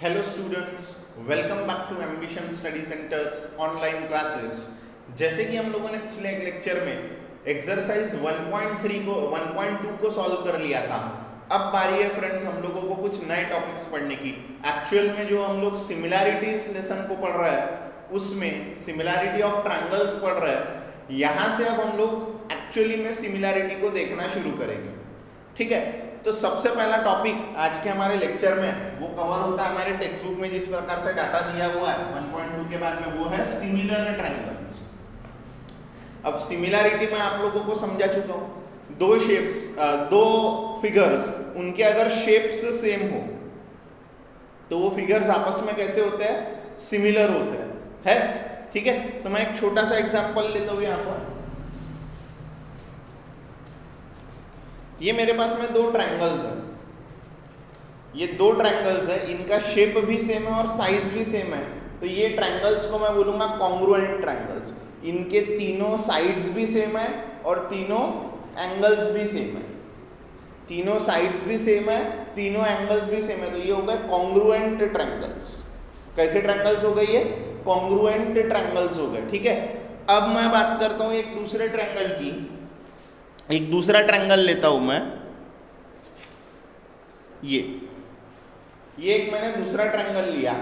Hello students, welcome back to ambition study centres online classes. जैसे कि हम लोगों ने पिछले एक लेक्चर में एक्सरसाइज 1.2 को सॉल्व कर लिया था। अब बारी है फ्रेंड्स हम लोगों को कुछ नए टॉपिक्स पढ़ने की। एक्चुअल में जो हम लोग सिमिलैरिटीज लेसन को पढ़ रहे हैं उसमें सिमिलैरिटी ऑफ ट्रायंगल्स पढ़ रहे हैं। यहाँ से अब हम लोग एक्चुअली में सिमिलैरिटी को देखना शुरू करेंगे। ठीक है, तो सबसे पहला टॉपिक आज के हमारे लेक्चर में वो कवर होता है हमारे टेक्स्ट बुक में जिस प्रकार से डाटा दिया हुआ है 1.2 के बाद में, वो है सिमिलर ट्रायंगल्स। अब सिमिलैरिटी में आप लोगों को समझा चुका हूं। दो शेप्स, दो फिगर्स, उनके अगर शेप्स सेम हो तो वो फिगर्स आपस में कैसे होते हैं? सिमिलर होते हैं, है? ठीक है, तो मैं एक छोटा सा एग्जांपल लेता हूं। यहाँ पर ये मेरे पास में दो ट्रायंगल्स हैं। ये दो ट्रायंगल्स है, इनका शेप भी सेम है और साइज भी सेम है। तो ये ट्रायंगल्स को मैं बोलूंगा कॉन्ग्रुएंट ट्रायंगल्स। इनके तीनों साइड्स भी सेम है और तीनों एंगल्स भी सेम है। तीनों साइड्स भी सेम है, तीनों एंगल्स भी सेम है। तो ये हो गए कॉन्ग्रुएंट ट्रायंगल्स। कैसे ट्रायंगल्स हो गए? ये कॉन्ग्रुएंट ट्रायंगल्स हो गए। ठीक है, अब मैं बात करता हूं एक दूसरे ट्रायंगल की। एक दूसरा ट्रायंगल लेता हूं मैं। ये एक मैंने दूसरा ट्रायंगल लिया।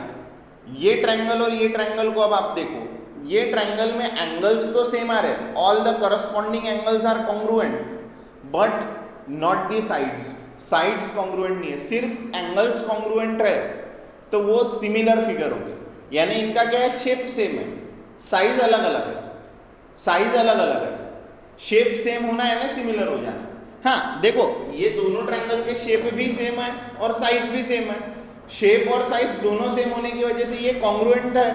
ये ट्रायंगल और ये ट्रायंगल को अब आप देखो, ये ट्रायंगल में एंगल्स तो सेम आ रहे, all the corresponding angles are congruent, but not the sides. Sides congruent नहीं है, सिर्फ एंगल्स कॉन्ग्रुएंट है। तो वो सिमिलर फिगर हो गया। यानी इनका क्या है? शेप सेम है, साइज अलग अलग है। साइज अलग अलग है, शेप सेम होना है ना, सिमिलर हो जाना। हाँ देखो, ये दोनों ट्रायंगल के शेप भी सेम है और साइज भी सेम है। शेप और साइज दोनों सेम होने की वजह से ये कॉन्ग्रुएंट है।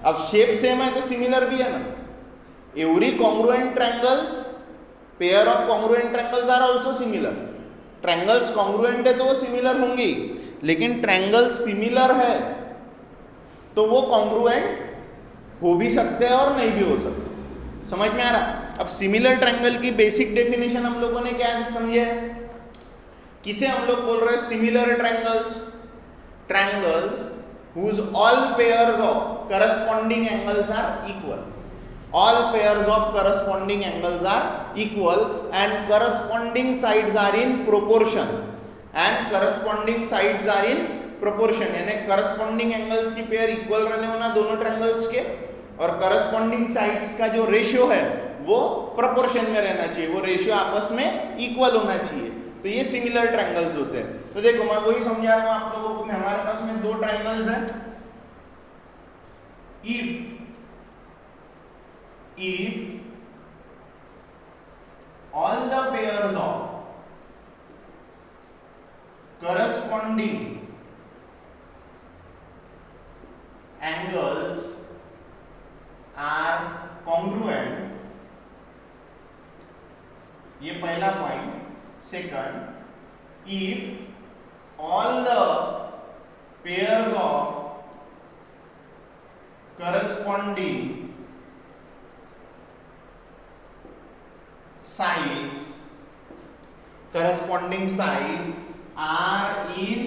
अब शेप सेम है तो सिमिलर भी है ना। Every congruent triangles, pair of congruent triangles are also similar. Triangles congruent है तो वो सिमिलर होंगे, लेकिन ट्रायंगल सिमिलर है तो वो कॉन्ग्रुएंट हो भी सकते हैं और नहीं भी हो सकते। समझ में आ रहा? अब सिमिलर ट्रायंगल की बेसिक डेफिनेशन हम लोगों ने क्या समझे? किसे हम लोग बोल रहे हैं? Similar triangles. Triangles whose all pairs of corresponding angles are equal. All pairs of corresponding angles are equal and corresponding sides are in proportion. And corresponding sides are in proportion. यानी corresponding angles की pair equal रहने होना दोनों triangles के, और corresponding sides का जो ratio है वो प्रोपोर्शन में रहना चाहिए। वो रेशियो आपस में इक्वल होना चाहिए। तो ये सिमिलर ट्रायंगल्स होते हैं। तो देखो, मैं वही समझा रहा हूं आप लोगों को। हमारे पास में दो ट्रायंगल्स हैं। if all the pairs of corresponding angles are congruent, ये पहला point. Second, if all the pairs of corresponding sides are in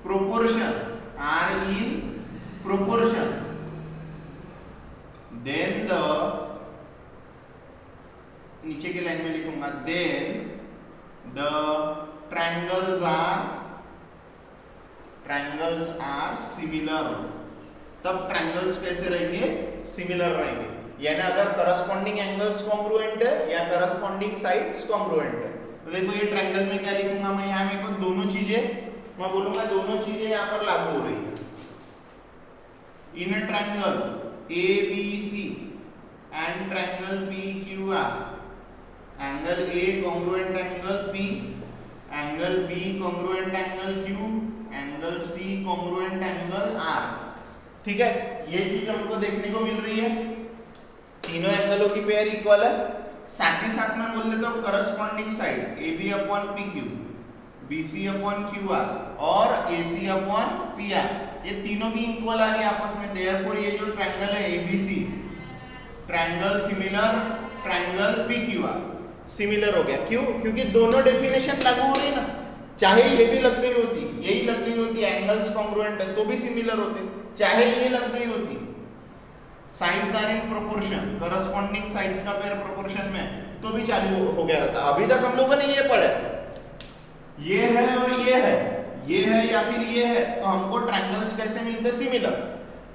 proportion, then the, नीचे की लाइन में लिखूंगा, then the triangles are similar। तब ट्रायंगल्स कैसे रहेंगे? सिमिलर रहेंगे। यानी अगर करस्पॉन्डिंग एंगल्स कॉन्ग्रुएंट है या करस्पॉन्डिंग साइड्स कॉन्ग्रुएंट है। तो देखो, ये ट्रायंगल में क्या लिखूंगा मैं? यहाँ मेरे को दोनों चीजें, मैं बोलूंगा दोनों चीजें यहाँ पर लागू हो रही है। In a triangle ABC and triangle PQR, angle A congruent angle P, angle B congruent angle Q, angle C congruent angle R। ठीक है, ये चीज हमको देखने को मिल रही है। तीनों एंगलों की पेयर इक्वल है। साथ ही साथ मैं बोल देता हूँ corresponding side AB upon PQ, BC upon QR और AC अपॉन PR, ये तीनों भी इक्वल आ रही है आपस में। देयरफॉर ये जो ट्रायंगल है ABC, triangle similar, triangle PQR similar हो गया। क्यों? क्योंकि दोनों डेफिनेशन लागू हो रही है ना। चाहे ये भी लग गई होती, यही लग गई होती, एंगल्स कॉन्ग्रुएंट है, तो तो भी सिमिलर होते, चाहे ये लग गई होती sides are in proportion, corresponding sides का पेयर प्रोपोर्शन में, तो भी चालू हो गया रहता। अभी तक हम लोगों ने ये पढ़ा, ये है और ये है, ये है या फिर ये है, तो हमको ट्रायंगल्स कैसे मिलते? सिमिलर।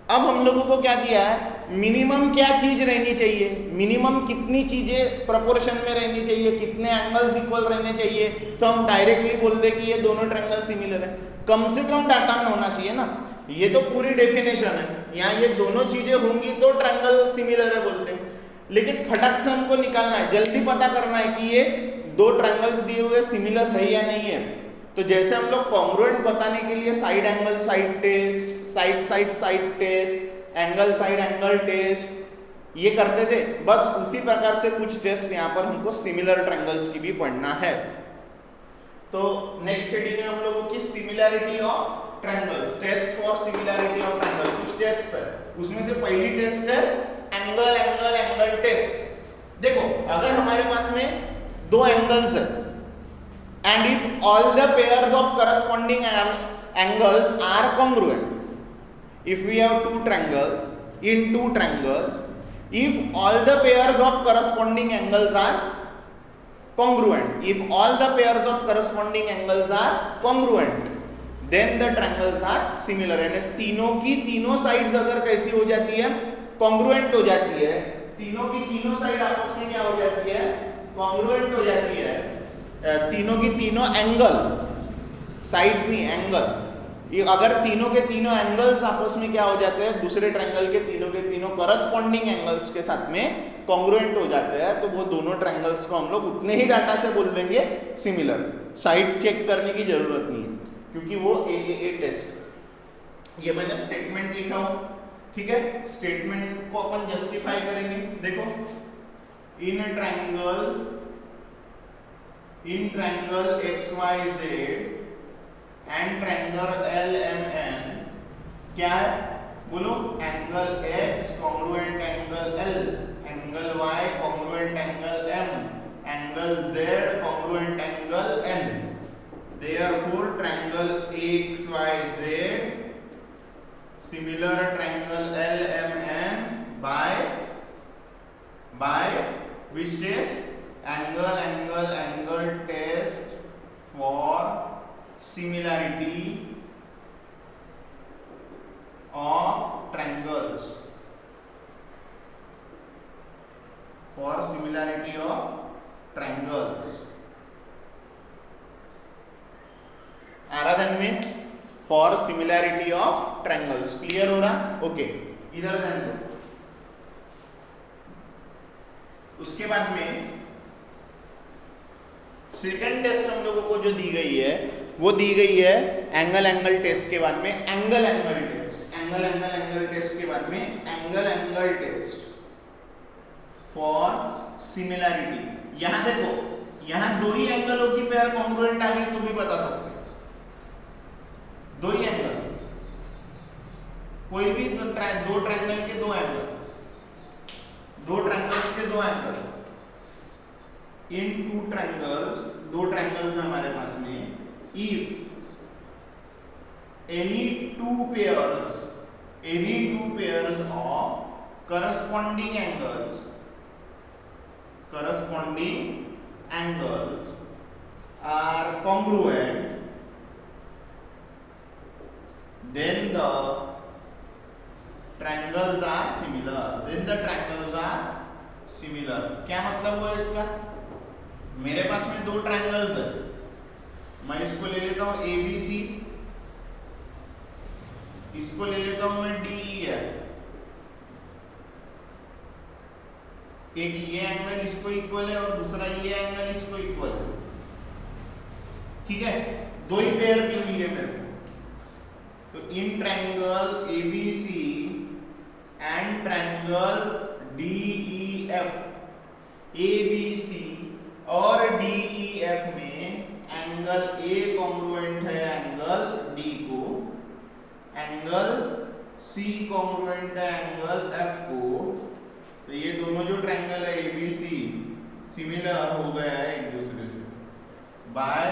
अब हम लोगों को क्या दिया है, मिनिमम क्या चीज रहनी चाहिए, मिनिमम कितनी चीजें प्रोपोर्शन में रहनी चाहिए, कितने एंगल्स इक्वल रहने चाहिए, तो हम डायरेक्टली बोल दे कि ये दोनों ट्रायंगल सिमिलर है। कम से कम डाटा में होना चाहिए ना, ये तो पूरी डेफिनेशन है, यहाँ ये दोनों चीजें होंगी तो ट्रायंगल सिमिलर है बोलते हैं। लेकिन फटक से हमको निकालना है, जल्दी पता करना है कि ये दो ट्रायंगल्स दिए हुए सिमिलर है या नहीं है। तो जैसे हम लोग कॉन्ग्रुएंट बताने के लिए side angle side test, side side side test, angle side angle test ये करते थे, बस उसी प्रकार से कुछ टेस्ट यहाँ पर हमको सिमिलर ट्रायंगल्स की भी पढ़ना है। तो नेक्स्ट हेडिंग है हम लोगों की similarity of triangles, test for similarity of triangle. कुछ टेस्ट है, उसमें से पहली टेस्ट है एंगल एंगल एंगल टेस्ट। देखो अगर हमारे पास में दो एंगल्स है and if all the pairs of corresponding angles are congruent, if we have two triangles, in two triangles, if all the pairs of corresponding angles are congruent, if all the pairs of corresponding angles are congruent, then the triangles are similar। यानी तीनों की तीनों sides अगर कैसी हो जाती है, congruent हो जाती है, तीनों की तीनों साइड आपस में क्या हो जाती है, congruent हो जाती है, तीनों की तीनों एंगल, साइड्स नहीं एंगल, ये अगर तीनों के तीनों एंगल्स आपस में क्या हो जाते हैं, दूसरे ट्रायंगल के तीनों करस्पॉन्डिंग एंगल्स के साथ में कॉन्ग्रुएंट हो जाते हैं, तो वो दोनों ट्रायंगल्स को हम लोग उतने ही डाटा से बोल देंगे सिमिलर। साइड चेक करने की जरूरत नहीं है क्योंकि वो ए टेस्ट। ये मैंने स्टेटमेंट लिखा हूं, ठीक है, स्टेटमेंट को अपन जस्टिफाई करेंगे। देखो in triangle XYZ and triangle LMN क्या है, बोलो, angle X congruent angle L, angle Y congruent angle M, angle Z congruent angle N। Therefore triangle XYZ similar triangle LMN by which test, angle angle angle test for similarity of triangles, for similarity of triangles। आराधन में for similarity of triangles, clear हो रहा? Okay, इधर ध्यान दो। उसके बाद में second test हम लोगों को जो दी गई है वो दी गई है एंगल एंगल टेस्ट के बाद में angle angle test, angle angle angle test के बाद में angle angle test for similarity. यहां देखो, यहां दो ही एंगलों की पेयर कॉन्ग्रुएंट आ गई तो भी बता सकते हैं, दो ही एंगल, कोई भी दो ट्रायंगल के दो एंगल, दो ट्रायंगल्स के दो एंगल, इन टू ट्रायंगल्स, दो ट्रायंगल्स है हमारे पास में, if any two pairs of corresponding angles are congruent, then the triangles are similar, क्या मतलब हुआ इसका? मेरे पास में दो ट्रायंगल्स है, मैं इसको ले लेता हूं ABC, इसको ले लेता हूं मैं DEF, एक ये एंगल इसको इक्वल है और दूसरा ये एंगल इसको इक्वल है, ठीक है, दो ही पेयर दी हुई है मेरे को। तो in triangle ABC and triangle DEF, ABC और DEF में एंगल A कॉन्ग्रुएंट है एंगल D को, एंगल C कॉन्ग्रुएंट है एंगल F को, तो ये दोनों जो ट्रायंगल है ABC सिमिलर हो गया है एक दूसरे से by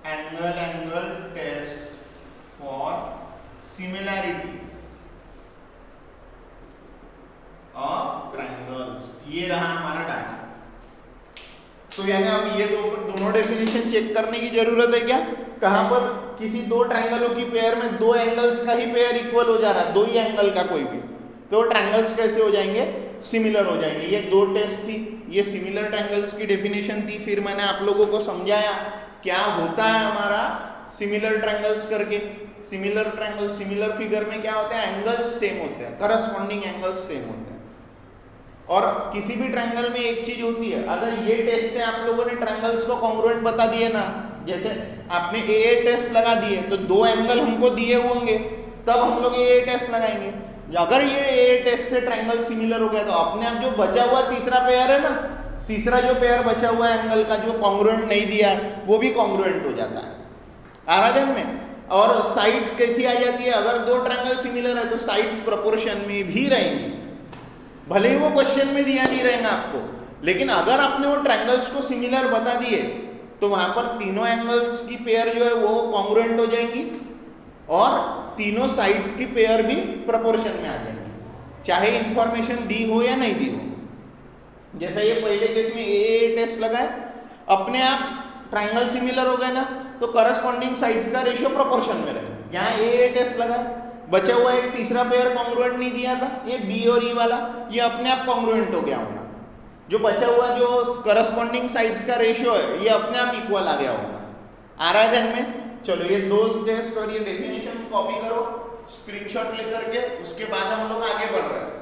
angle angle test for similarity of triangles, ये रहा हमारा डाटा। तो यानी अब ये दोनों डेफिनेशन चेक करने की जरूरत है क्या? कहां पर किसी दो ट्रायंगलों की पेयर में दो एंगल्स का ही पेयर इक्वल हो जा रहा है, दो ही एंगल का कोई भी, तो ट्रायंगल्स कैसे हो जाएंगे? सिमिलर हो जाएंगे। ये दो टेस्ट थी, ये सिमिलर ट्रायंगल्स की डेफिनेशन थी। फिर मैंने आप लोगों को समझाया क्या होता है हमारा सिमिलर ट्रायंगल्स करके। सिमिलर ट्रायंगल, सिमिलर फिगर में क्या होता है? एंगल्स सेम होते हैं, करस्पॉन्डिंग एंगल्स सेम होते हैं। और किसी भी ट्रायंगल में एक चीज होती है, अगर ये टेस्ट से आप लोगों ने ट्रायंगल्स को कॉन्ग्रुएंट बता दिए ना, जैसे आपने ए टेस्ट लगा दिए तो दो एंगल हमको दिए होंगे, तब हम लोग ए टेस्ट लगाएंगे। अगर ये ए टेस्ट से ट्रायंगल सिमिलर हो गया तो अपने आप जो बचा हुआ तीसरा पेयर है ना, तीसरा जो पेयर बचा हुआ है एंगल का जो कॉन्ग्रुएंट नहीं दिया है, वो भी कॉन्ग्रुएंट हो जाता है। आ रहा ध्यान में? और साइड्स कैसी आ जाती है? अगर दो ट्रायंगल सिमिलर है तो साइड्स प्रोपोर्शन में भी रहेंगी, भले ही वो क्वेश्चन में दिया नहीं रहेगा आपको, लेकिन अगर आपने वो ट्रायंगल्स को सिमिलर बता दिए तो वहां पर तीनों एंगल्स की पेयर जो है वो कॉन्ग्रुएंट हो जाएंगी और तीनों साइड्स की पेयर भी प्रोपोर्शन में आ जाएंगी, चाहे इंफॉर्मेशन दी हो या नहीं दी हो। जैसा ये पहले केस में ए टेस्ट लगा है, अपने आप ट्रायंगल सिमिलर हो गए ना, तो करस्पॉन्डिंग साइड्स का रेशियो प्रोपोर्शन में रहे। यहाँ ए टेस्ट लगा है, बचा हुआ एक तीसरा पेयर कॉन्ग्रुएंट नहीं दिया था, ये बी और ई वाला, ये अपने आप कॉन्ग्रुएंट हो गया होगा। जो बचा हुआ जो करस्पॉन्डिंग साइड्स का रेशियो है ये अपने आप इक्वल आ गया होगा। आ रहा है ध्यान में? चलो ये दो टेस्ट और ये डेफिनेशन कॉपी करो स्क्रीनशॉट लेकर के, उसके बाद हम लोग आगे बढ़ रहे हैं।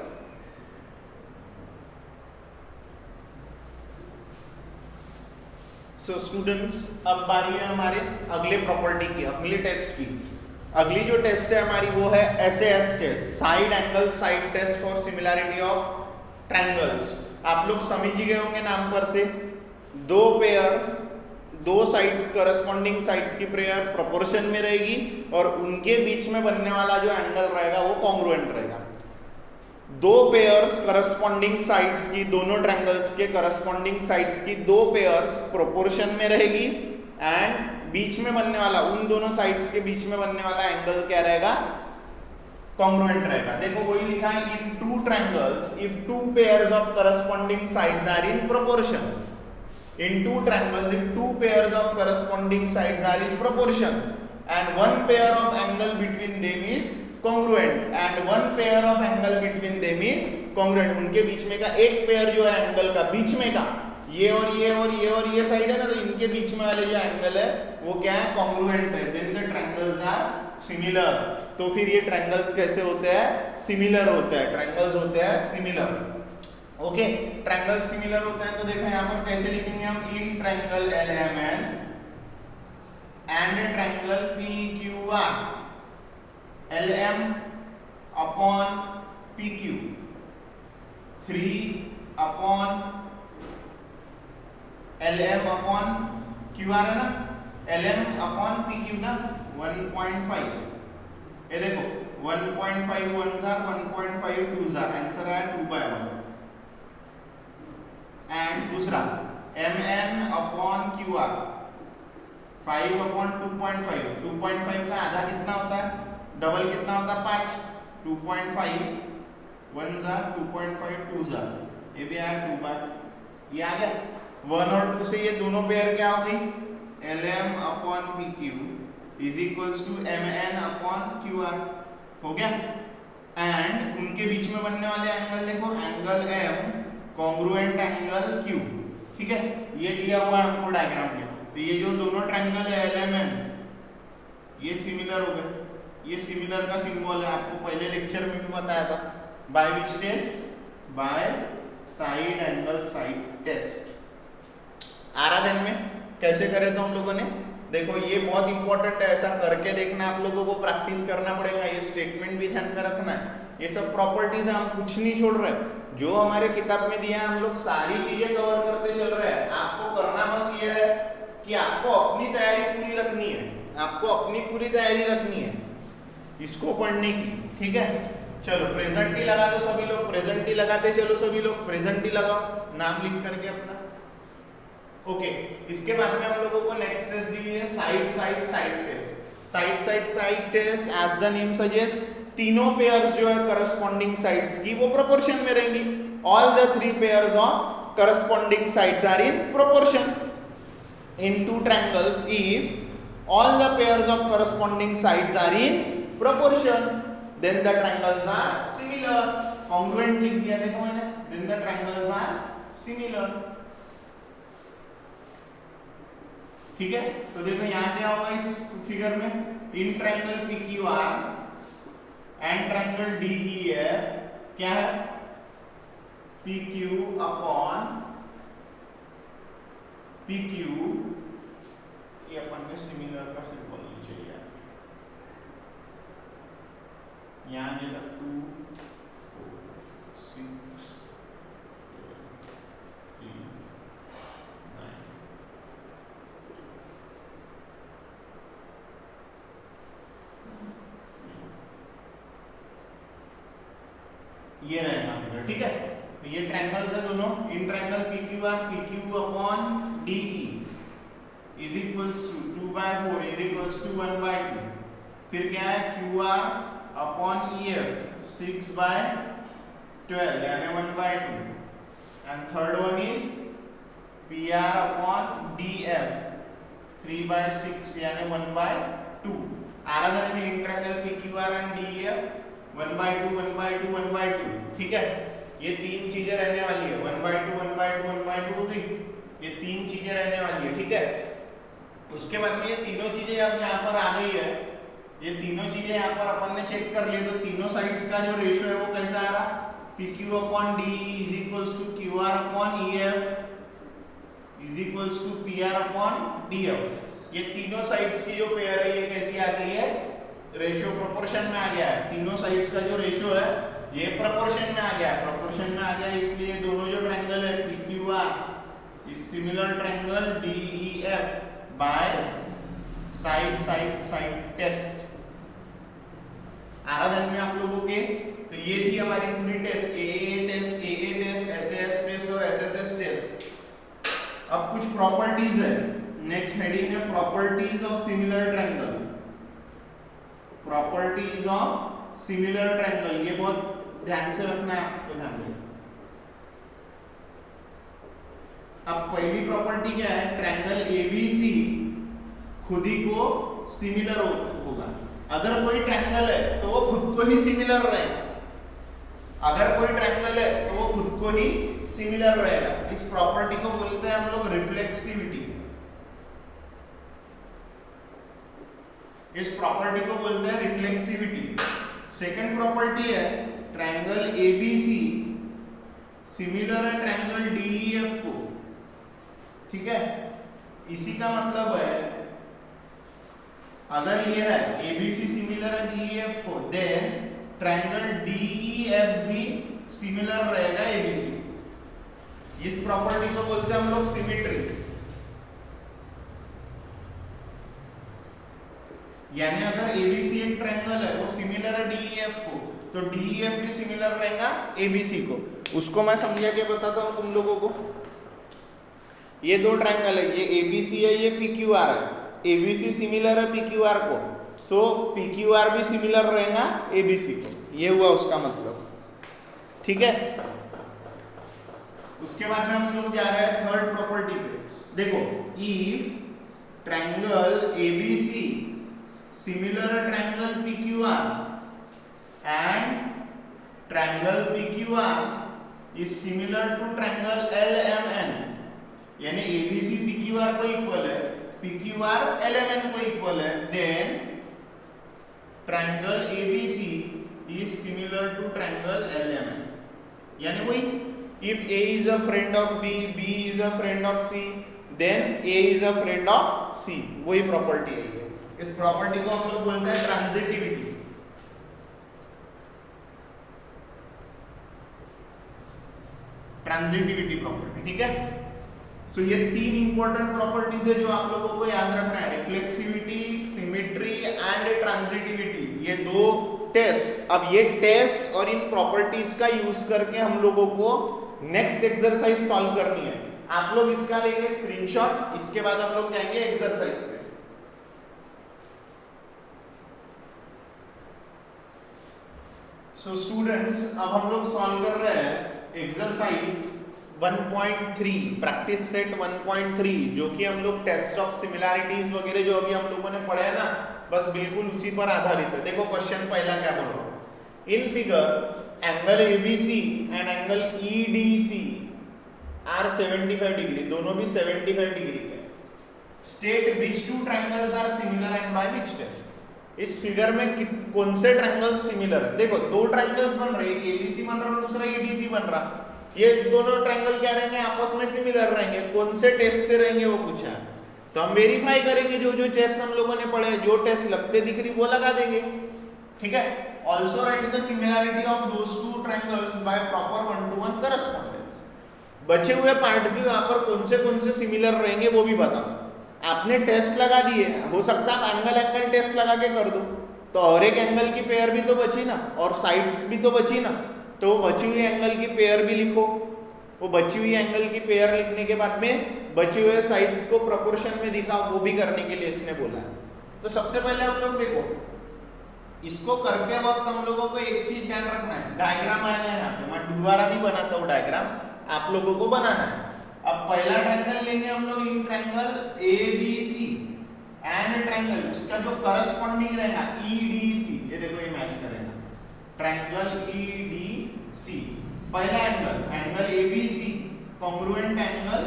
सो स्टूडेंट्स, अब बारी है हमारे अगले प्रॉपर्टी की, अगले टेस्ट की। अगली जो टेस्ट है हमारी वो है SAS test, side angle side test for similarity of triangles. आप लोग समझ ही गए होंगे नाम पर से, दो पेयर, दो साइड्स, करस्पॉन्डिंग साइड्स की पेयर प्रोपोर्शन में रहेगी और उनके बीच में बनने वाला जो एंगल रहेगा वो कॉन्ग्रुएंट रहेगा। दो पेयर्स करस्पॉन्डिंग साइड्स की, दोनों ट्रायंगल्स के करस्पॉन्डिंग साइड्स की दो पेयर्स प्रोपोर्शन में रहेगी एंड बीच में बनने वाला, उन दोनों साइड्स के बीच में बनने वाला एंगल क्या रहेगा? कॉन्ग्रुएंट रहेगा। देखो वही लिखा है, in two triangles if two pairs of corresponding sides are in proportion, in two triangles if two pairs of corresponding sides are in proportion and one pair of angle between them is congruent and one pair of angle between them is congruent, उनके बीच में का एक pair जो है angle का बीच में का, ये और ये और ये और ये साइड है ना, तो इनके बीच में वाले जो एंगल है वो क्या है? कॉन्ग्रुएंट है। Then the triangles are similar. तो फिर ये ट्रायंगल्स कैसे होते हैं? सिमिलर होते हैं, ट्रायंगल्स होते हैं सिमिलर। ओके, ट्रायंगल्स सिमिलर होते हैं। तो देखो यहाँ पर कैसे लिखेंगे हम? In triangle LMN and triangle PQR, LM upon PQ 3 upon LM upon QR है ना, LM अपॉन PQ ना 1.5। ये देखो 1.5 1 जार 1.5 2 जार, आंसर आया 2/1। एंड दूसरा MN अपॉन QR 5 अपॉन 2.5, 2.5 का आधा कितना होता है? डबल कितना होता है? 5। 2.5 1 जार 2.5 2 जार, ये भी आया 2/, ये आ गया। 1 और 2 से ये दोनों पेयर क्या हो गई? LM upon PQ is equals to MN upon QR, हो गया। एंड उनके बीच में बनने वाले एंगल देखो, angle M congruent angle Q, ठीक है, ये दिया हुआ है हमको डायग्राम में। तो ये जो दोनों ट्रायंगल है LMN, ये सिमिलर हो गए। ये सिमिलर का सिंबल है, आपको पहले लेक्चर में भी बताया था। By which test? By side angle side test. आ रहा ध्यान में? कैसे करे तो हम लोगों ने? देखो ये बहुत इंपॉर्टेंट है, ऐसा करके देखना, आप लोगों को प्रैक्टिस करना पड़ेगा। ये स्टेटमेंट भी ध्यान में रखना है। ये सब प्रॉपर्टीज हम कुछ नहीं छोड़ रहे, जो हमारे किताब में दिया है हम लोग सारी चीजें कवर करते चल रहे हैं। आपको करना बस ये है कि आपको अपनी तैयारी पूरी रखनी है, आपको अपनी पूरी तैयारी रखनी है इसको पढ़ने की, ठीक है। चलो प्रेजेंट ही लगा दो सभी लोग, प्रेजेंट ही लगाते चलो सभी लोग, प्रेजेंट ही लगाओ नाम लिख करके अपना। ओके, इसके बाद में हम लोगों को नेक्स्ट टेस्ट दी है side side side test. Side test as the name suggest, तीनों पेयर्स जो है करस्पॉन्डिंग साइड्स की वो प्रोपोर्शन में रहेंगी. All the 3 pairs of corresponding sides are in proportion. In 2 triangles if all the pairs of corresponding sides are in proportion, then the triangles are similar. Congruent लिख दिया देखो मैंने, then the triangles are similar. ठीक है, तो देखो यहाँ क्या होगा इस फिगर में, इन triangle PQR and triangle DEF क्या है, PQ अपॉन PQ, ये अपन ने सिमिलर का सिंबल नीचे लिया, यहाँ जैसा 2 4 6 3 9, ये रहेगा फिगर. ठीक है, तो ये ट्रायंगल्स है दोनों. In triangle PQR PQ upon DE is equals to 2/4 is equals to 1/2. फिर क्या है QR अपॉन EF 6/12 यानी 1/2. And third one is PR upon DF 3/6 यानी 1/2. आराधन में इन ट्रायंगल PQR एंड DEF 1/2 1/2 1/2. ठीक है, ये 3 चीजें रहने वाली है. 1/2 1/2 1/2 होगी, ये 3 चीजें रहने वाली है. ठीक है, उसके बाद में ये तीनों चीजें अब यहाँ पर आ गई है. ये तीनों चीजें यहाँ पर अपन ने चेक कर ली, तो तीनों साइड्स का जो रेशियो है वो कैसा आ रहा, PQ upon DE is equals to QR upon EF is equals to PR upon DF. ये तीनों साइड्स की जो पेयर है ये कैसी आ गई है, रेशियो प्रोपोर्शन में आ गया है. तीनों साइड्स का जो रेशियो है ये प्रोपोर्शन में आ गया है. प्रोपोर्शन में आ गया इसलिए दोनों जो ट्रायंगल है PQR is similar triangle DEF by side test. आराधन में आप लोगों के, तो ये थी हमारी पूरी test, AA test SAS test और SSS टेस्ट. अब कुछ प्रॉपर्टीज है. नेक्स्ट हेडिंग है properties of similar triangle. Properties of similar triangle, ये बहुत ध्यान से रखना है आपको, ध्यान में. अब पहली प्रॉपर्टी क्या है, ट्रायंगल ABC खुद ही को सिमिलर होगा. अगर कोई ट्रायंगल है तो वो खुद को ही सिमिलर रहेगा. अगर कोई ट्रायंगल है तो वो खुद को ही सिमिलर रहेगा. इस प्रॉपर्टी को बोलते हैं हम लोग रिफ्लेक्सिविटी. इस प्रॉपर्टी को बोलते हैं रिफ्लेक्सिविटी. सेकंड प्रॉपर्टी है ट्रायंगल ABC सिमिलर है ट्रायंगल DEF को. ठीक है, इसी का मतलब है अगर ये है ABC सिमिलर है DEF को, देन ट्रायंगल DEF भी सिमिलर रहेगा ABC. इस प्रॉपर्टी को बोलते हैं हम लोग सिमेट्री. यानी अगर ABC एक ट्रायंगल है वो सिमिलर है DEF को, तो DEF भी सिमिलर रहेगा ABC को. उसको मैं समझा के बताता हूं तुम लोगों को. ये दो ट्रायंगल है, ये ABC है, ये PQR है. ABC सिमिलर है PQR को, सो PQR भी सिमिलर रहेगा ABC को. ये हुआ उसका मतलब. ठीक है, उसके बाद में हम लोग जा रहे हैं थर्ड प्रॉपर्टी पे. देखो, if triangle ABC similar triangle PQR and triangle PQR is similar to triangle LMN. यानी ABC PQR को इक्वल है, PQR LMN को इक्वल है, then triangle ABC is similar to triangle LMN. यानी वही, if A is a friend of B, B is a friend of C, then A is a friend of C. वही property है ये. इस property को हम लोग बोलते हैं ट्रांजिटिविटी. Transitivity property. ठीक है, सो ये 3 इंपॉर्टेंट प्रॉपर्टीज है जो आप लोगों को याद रखना है, रिफ्लेक्सिविटी, सिमेट्री एंड ट्रांजिटिविटी. ये 2 टेस्ट. अब ये टेस्ट और इन प्रॉपर्टीज का यूज करके हम लोगों को नेक्स्ट एक्सरसाइज सॉल्व करनी है. आप लोग इसका लेंगे स्क्रीनशॉट, इसके बाद हम लोग जाएंगे एक्सरसाइज पे. सो स्टूडेंट्स, अब हम लोग सॉल्व कर रहे हैं एक्सरसाइज 1.3 प्रैक्टिस सेट 1.3, जो कि हम लोग टेस्ट ऑफ सिमिलैरिटीज वगैरह जो अभी हम लोगों ने पढ़े हैं ना, बस बिल्कुल उसी पर आधारित है। देखो क्वेश्चन पहला क्या बोल रहा है, in figure angle ABC and angle EDC are 75 degree, दोनों भी 75 डिग्री के। State which two triangles are similar and by which test. इस फिगर में कौन से ट्रायंगल्स सिमिलर है। देखो दो ट्रायंगल्स बन रहे, एक एबीसी बन रहा है और दूसरा ईडीसी बन रहा। ये दोनों ट्रायंगल क्या रहेंगे, आपस में सिमिलर रहेंगे। कौन से टेस्ट से रहेंगे वो पूछा है, तो हम वेरीफाई करेंगे जो जो टेस्ट हम लोगों ने पढ़े, जो टेस्ट लगते दिख रही वो लगा देंगे, ठीक है। Also right the similarity of those two triangles by proper 1-to-1 correspondence. बचे हुए पार्ट्स भी वहां पर कौन से सिमिलर रहेंगे वो भी बता। आपने टेस्ट लगा दिए, हो सकता है एंगल एंगल टेस्ट लगा के कर दो, तो और एक एंगल की पेयर भी तो बची ना, और साइड्स भी तो बची ना, तो वो बची हुई एंगल की पेयर भी लिखो। वो बची हुई एंगल की पेयर लिखने के बाद में बचे हुए साइड्स को प्रोपोर्शन में दिखा, वो भी करने के लिए इसने बोला है। तो सबसे पहले हम लोग देखो, इसको करते वक्त हम लोगों को एक चीज ध्यान रखना है, डायग्राम आएगा यहाँ पे, मैं दोबारा नहीं बनाता हूँ डायग्राम, आप लोगों को बनाना है। अब पहला ट्रायंगल लेंगे हम लोग, in triangle ABC and triangle उसका जो करस्पॉन्डिंग रहेगा ईडीसी, ये देखो ये मैच करेगा, ट्रायंगल ईडीसी। पहला angle ABC congruent angle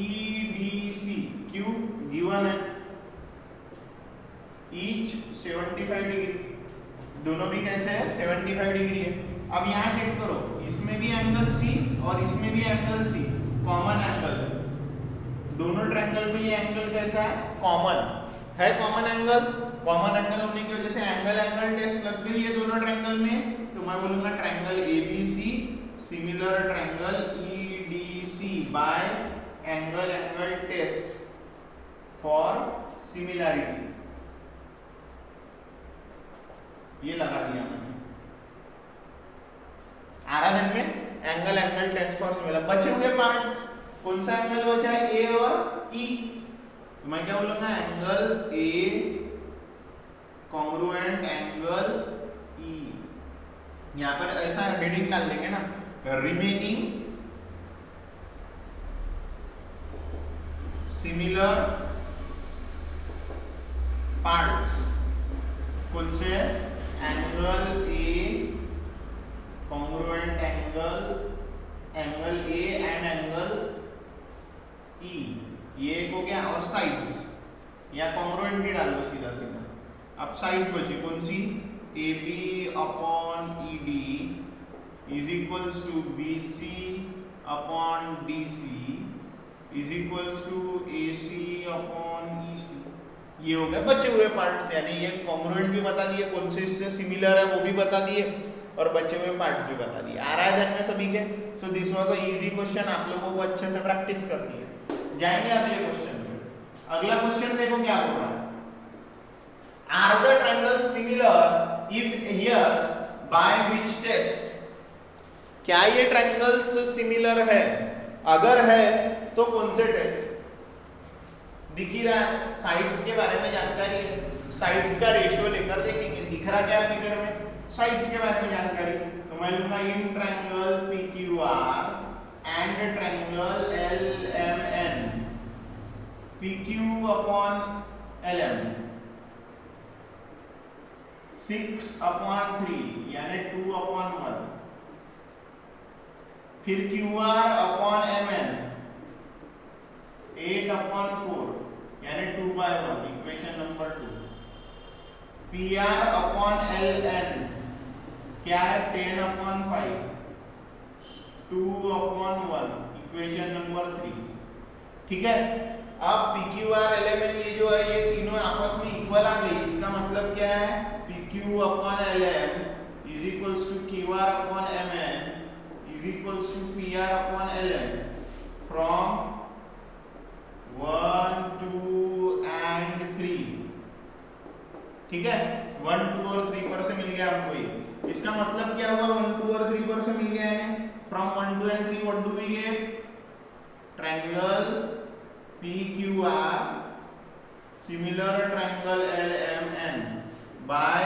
EDC, क्यों गिवन है, ईच 75 डिग्री, दोनों भी कैसे है 75 डिग्री है। अब यहाँ चेक करो, इसमें भी एंगल सी और इसमें भी एंगल सी, कॉमन एंगल, दोनों ट्रायंगल में ये एंगल कैसा है, कॉमन है। कॉमन एंगल होने की वजह से एंगल एंगल टेस्ट लग गई है दोनों ट्रायंगल में, तो मैं बोलूंगा triangle ABC similar triangle EDC by angle angle test for similarity, ये लगा दिया मैंने। आराधन में angle angle test for similar. बचे हुए पार्ट्स कौन सा एंगल बचा है, ए और ई, तो मैं क्या बोलूंगा, angle A congruent angle E. यहां पर ऐसा हेडिंग डाल देंगे ना, रिमेनिंग सिमिलर पार्ट्स कौन से, angle A congruent angle A and angle E, ये एक हो गया। और साइड्स या कॉन्ग्रुएंट ही डाल दो सीधा सीधा। अब साइड्स बची कौन सी, A B upon E D is equals to B C upon D C is equals to A C upon E C. ये हो गया बचे हुए पार्ट्स, यानी ये कॉन्ग्रुएंट भी बता दिए, कौन से इससे सिमिलर है वो भी बता दिए, और बचे हुए पार्ट्स भी बता दिए। आ रहा है ध्यान में सभी के। So this was a easy question, आप लोगों को अच्छे से प्रैक्टिस करनी है। जाएंगे अगले क्वेश्चन पे। अगला क्वेश्चन देखो क्या बोल रहा है, are the triangles similar if yes by which test. क्या ये ट्रायंगल्स सिमिलर है, अगर है तो कौन से टेस्ट। दिख ही रहा है, साइड्स के बारे में जानकारी है, साइड्स का रेशियो लेकर देखेंगे। दिख रहा क्या फिगर में, साइड्स के बारे में जानकारी, तो मैं लूंगा इन triangle PQR and triangle LMN, PQ upon LM 6/3 यानी 2/1, फिर QR अपॉन MN 8/4 यानी 2/1, equation number 2। PR upon LN क्या है, 10/5 2/1, इक्वेशन नंबर 3, ठीक है। अब PQR LMN ये जो है, ये तीनों आपस में इक्वल आ गई, इसका मतलब क्या है, PQ upon LM is equals to QR upon MN is equals to PR upon LN from 1, 2 and 3, ठीक है। 1, 2 और 3 पर से मिल गया हमको ये। इसका मतलब क्या हुआ, 1, 2 और 3 पर से मिल गया है। From 1, 2 and 3 what do we get, triangle PQR similar triangle LMN by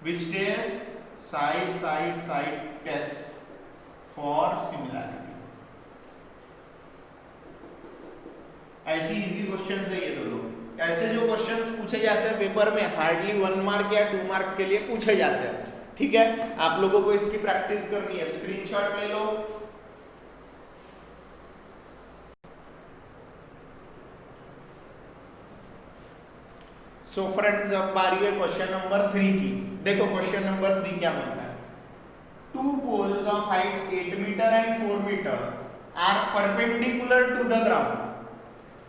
which test, side test for similarity. ऐसी इजी क्वेश्चंस है ये दोनों। ऐसे जो क्वेश्चंस पूछे जाते हैं पेपर में हार्डली 1 मार्क या 2 मार्क के लिए पूछे जाते हैं। ठीक है, आप लोगों को इसकी प्रैक्टिस करनी है। स्क्रीनशॉट ले लो। सो फ्रेंड्स, अब बारी है क्वेश्चन नंबर 3 की। देखो क्वेश्चन नंबर 3 क्या बोलता है। 2 poles of height 8 meter and 4 meter are perpendicular to the ground।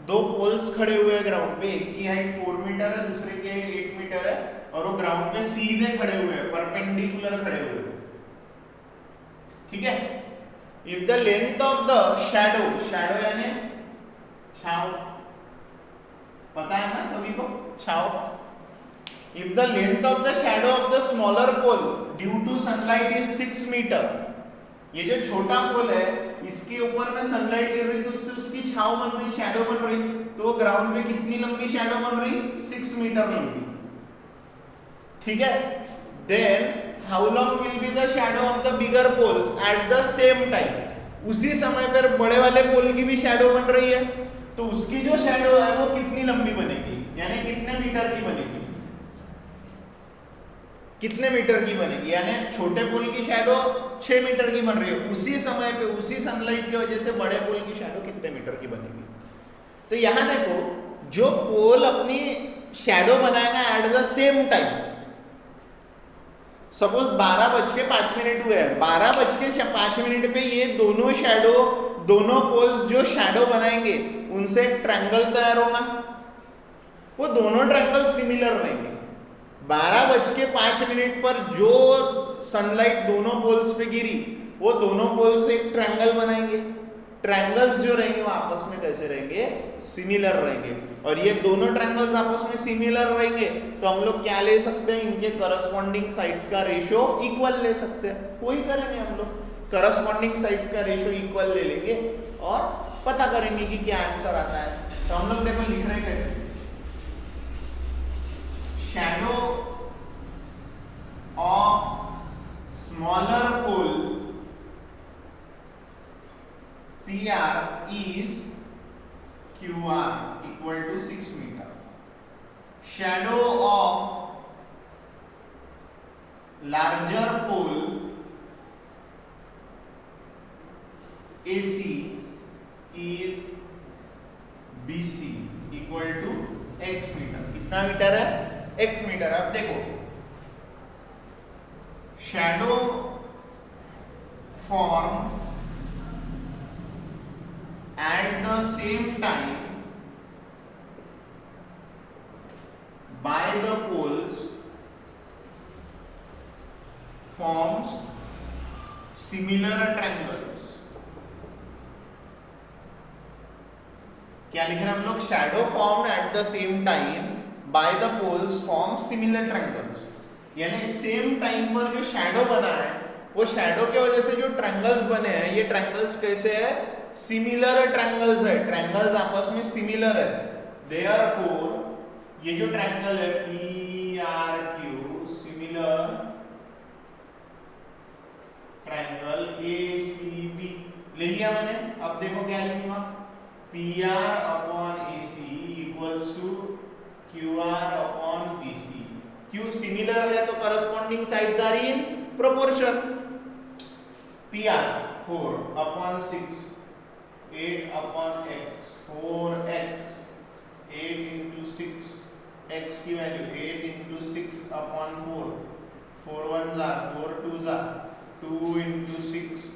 2 poles खड़े हुए हैं ग्राउंड पे, एक की हाइट 4 मीटर है, दूसरे की हाइट 8 मीटर है, और वो ग्राउंड पे सीधे खड़े हुए हैं, परपेंडिकुलर खड़े हुए हैं। ठीक है। If the length of the shadow, shadow यानी छांव, पता है ना सभी को, छांव। If the length of the shadow of the smaller pole due to sunlight is 6 metre, ये जो छोटा पोल है इसके ऊपर में सनलाइट गिर रही तो उससे उसकी छांव बन रही, शैडो बन रही, तो ग्राउंड पे कितनी लंबी शैडो बन रही, 6 मीटर लंबी। ठीक है। Then how long will be the shadow of the bigger pole at the same time, उसी समय पर बड़े वाले पोल की भी शैडो बन रही है, तो उसकी जो शैडो है वो कितनी लंबी बनेगी, यानी कितने मीटर की बनेगी, कितने मीटर की बनेगी। यानी छोटे पोल की शैडो 6 मीटर की बन रही है, उसी समय पे उसी सनलाइट की वजह से बड़े पोल की शैडो कितने मीटर की बनेगी। तो यहां देखो, जो पोल अपनी शैडो बनाएगा eight the same time, suppose 12:05 हुए हैं, 12:05 पे ये दोनों शैडो, दोनों पोल्स जो शैडो बनाएंगे उनसे एक ट्रायंगल तैयार होगा। वो दोनों ट्रायंगल सिमिलर रहेंगे। 12:05 पर जो सनलाइट दोनों पोल्स पे गिरी, वो दोनों पोल्स एक ट्रायंगल बनाएंगे। ट्रायंगल्स जो रहेंगे वो आपस में कैसे रहेंगे, सिमिलर रहेंगे। और ये दोनों ट्रायंगल्स आपस में सिमिलर रहेंगे तो हम लोग क्या ले सकते हैं, इनके करस्पॉन्डिंग साइड्स का रेशियो इक्वल ले सकते हैं। वही करेंगे हम लोग, करस्पॉन्डिंग साइड्स का रेशियो इक्वल ले लेंगे और पता करेंगे कि क्या आंसर आता है। तो हम लोग देखो लिख रहे हैं कैसे, shadow of smaller pole PR is QR equal to 6 meter. Shadow of larger pole AC is BC equal to X meter। कितना मीटर है, x मीटर। अब देखो, shadow form at the same time by the poles forms similar triangles. क्या लिख रहे हैं हम लोग, shadow form at the same time by the poles form similar triangles. यानी सेम टाइम पर जो शैडो बना है, वो शैडो के वजह से जो ट्रायंगल्स बने हैं, ये ट्रायंगल्स कैसे है, सिमिलर ट्रायंगल्स है, ट्रायंगल्स आपस में सिमिलर है। देयरफॉर ये जो ट्रायंगल है PRQ, सिमिलर ट्रायंगल ACB ले लिया मैंने। अब देखो क्या लिखूंगा, PR upon AC equals to QR upon BC। Q similar है तो corresponding sides are in proportion. PR 4 upon 6, 8 upon x, 4x, 8 into 6, x की value 8 into 6 upon 4, 4 1s are 4 2s are 2 into 6,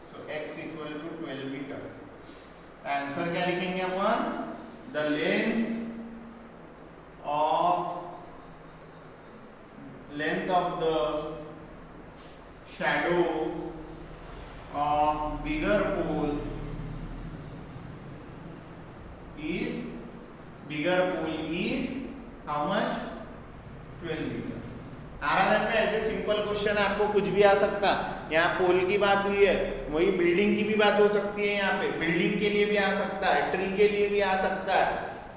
so x equal to 12 metre. Answer क्या लिखेंगे अपन, the length of the shadow of bigger pole is how much, 12 metre. आराधन में ऐसे simple question है, आपको कुछ भी आ सकता है। यहाँ पोल की बात हुई है, वही बिल्डिंग की भी बात हो सकती है। यहाँ पे बिल्डिंग के लिए भी आ सकता है, ट्री के लिए भी आ सकता है,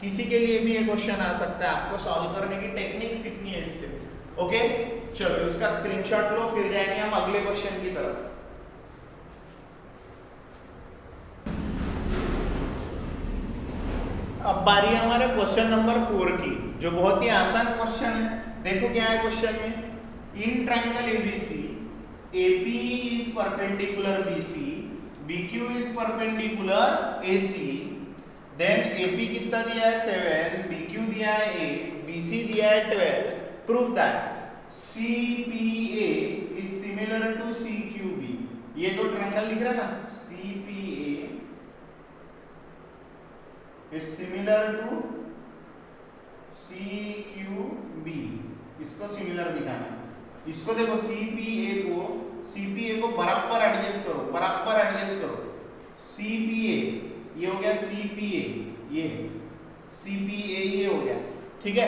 किसी के लिए भी ये क्वेश्चन आ सकता है। आपको सॉल्व करने की टेक्निक सीखनी है इससे। ओके, चलो इसका स्क्रीनशॉट लो, फिर जाएंगे हम अगले क्वेश्चन की तरफ। अब बारी है हमारे क्वेश्चन नंबर 4 की, जो बहुत ही आसान क्वेश्चन है। देखो क्या है क्वेश्चन में, in triangle ABC AP is perpendicular BC, BQ is perpendicular AC, then AP कितना दिया है 7, BQ दिया है 8, BC दिया है 12, prove that CPA is similar to CQB। ये दो ट्रायंगल लिख रहा है ना, CPA is similar to CQB, इसको सिमिलर दिखाना है। इसको देखो CPA को बराबर एडजस्ट करो, बराबर एडजस्ट करो। CPA ये हो गया, CPA ये CPA ये हो गया, ठीक है।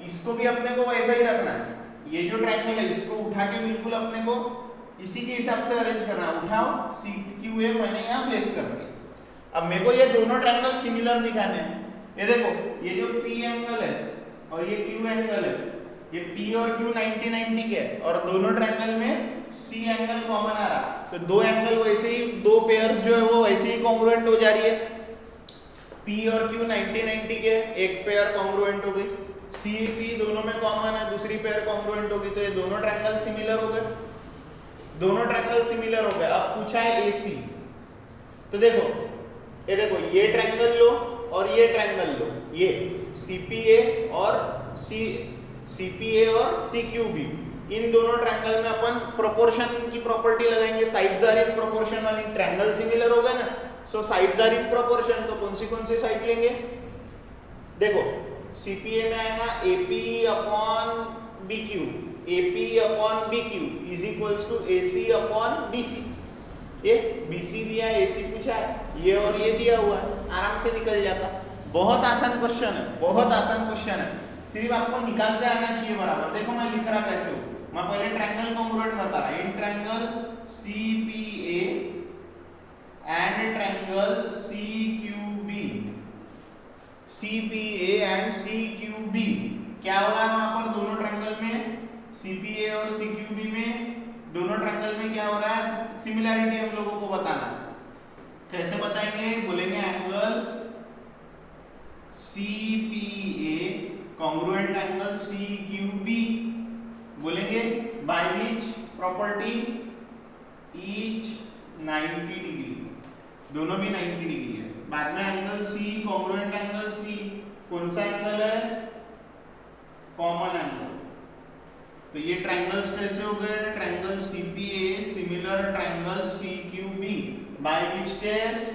इसको भी अपने को वैसा ही रखना है। ये जो ट्रायंगल है इसको उठा के बिल्कुल अपने को इसी के हिसाब से अरेंज करना है। उठाओ CQA मैंने यहाँ प्लेस कर दिया। अब मेरे को ये दोनों ट्रायंगल सिमिलर दिखाने हैं। ये देखो, ये जो P एंगल है और ये Q एंगल है, ये P और Q 90-90 के है और दोनों ट्रायंगल में C एंगल कॉमन आ रहा, तो दो एंगल वैसे ही, दो पेयर्स जो है वो वैसे ही कॉन्ग्रुएंट हो जा रही है। P और Q 90-90 के, एक पेयर कॉन्ग्रुएंट हो गई। C दोनों में कॉमन है, दूसरी पेयर कॉन्ग्रुएंट होगी, तो ये दोनों ट्रायंगल सिमिलर हो गए, दोनों ट्रायंगल सिमिलर हो गए। अब पूछा है AC, तो देखो ये देखो, ये ट्रायंगल लो और ये ट्रायंगल लो, ये CPA और CQB, इन दोनों ट्रायंगल में अपन प्रोपोर्शन की प्रॉपर्टी लगाएंगे। साइड्स आर इन प्रोपोर्शन वाली, ट्रायंगल सिमिलर हो गए ना, सो साइड्स आर इन प्रोपोर्शन, तो कौन सी साइड लेंगे? देखो CPA में आएगा AP upon BQ, AP upon BQ is equals to AC upon BC। ये BC दिया है, AC पूछा है, ये और ये दिया हुआ है, आराम से निकल जाता। बहुत आसान क्वेश्चन है, बहुत आसान क्वेश्चन है, सिर्फ आपको निकालते आना चाहिए बराबर। देखो मैं लिख रहा कैसे हूँ, मैं पहले ट्रायंगल कॉन्ग्रुएंट बता रहा, in triangle CPA and triangle CQB, CPA and CQB क्या हो रहा है वहां पर, दोनों ट्रायंगल में CPA और CQB में, दोनों ट्रायंगल में क्या हो रहा है, सिमिलैरिटी हम लोगों को बताना। कैसे बताएंगे? बोलेंगे angle CPA congruent angle CQB, बोलेंगे by which property, each 90 degree, दोनों भी 90 डिग्री है। बाद में angle C congruent angle C, कौन सा एंगल है, कॉमन एंगल। तो ये ट्रायंगल्स कैसे हो गए, triangle CPA similar triangle CQB by which test,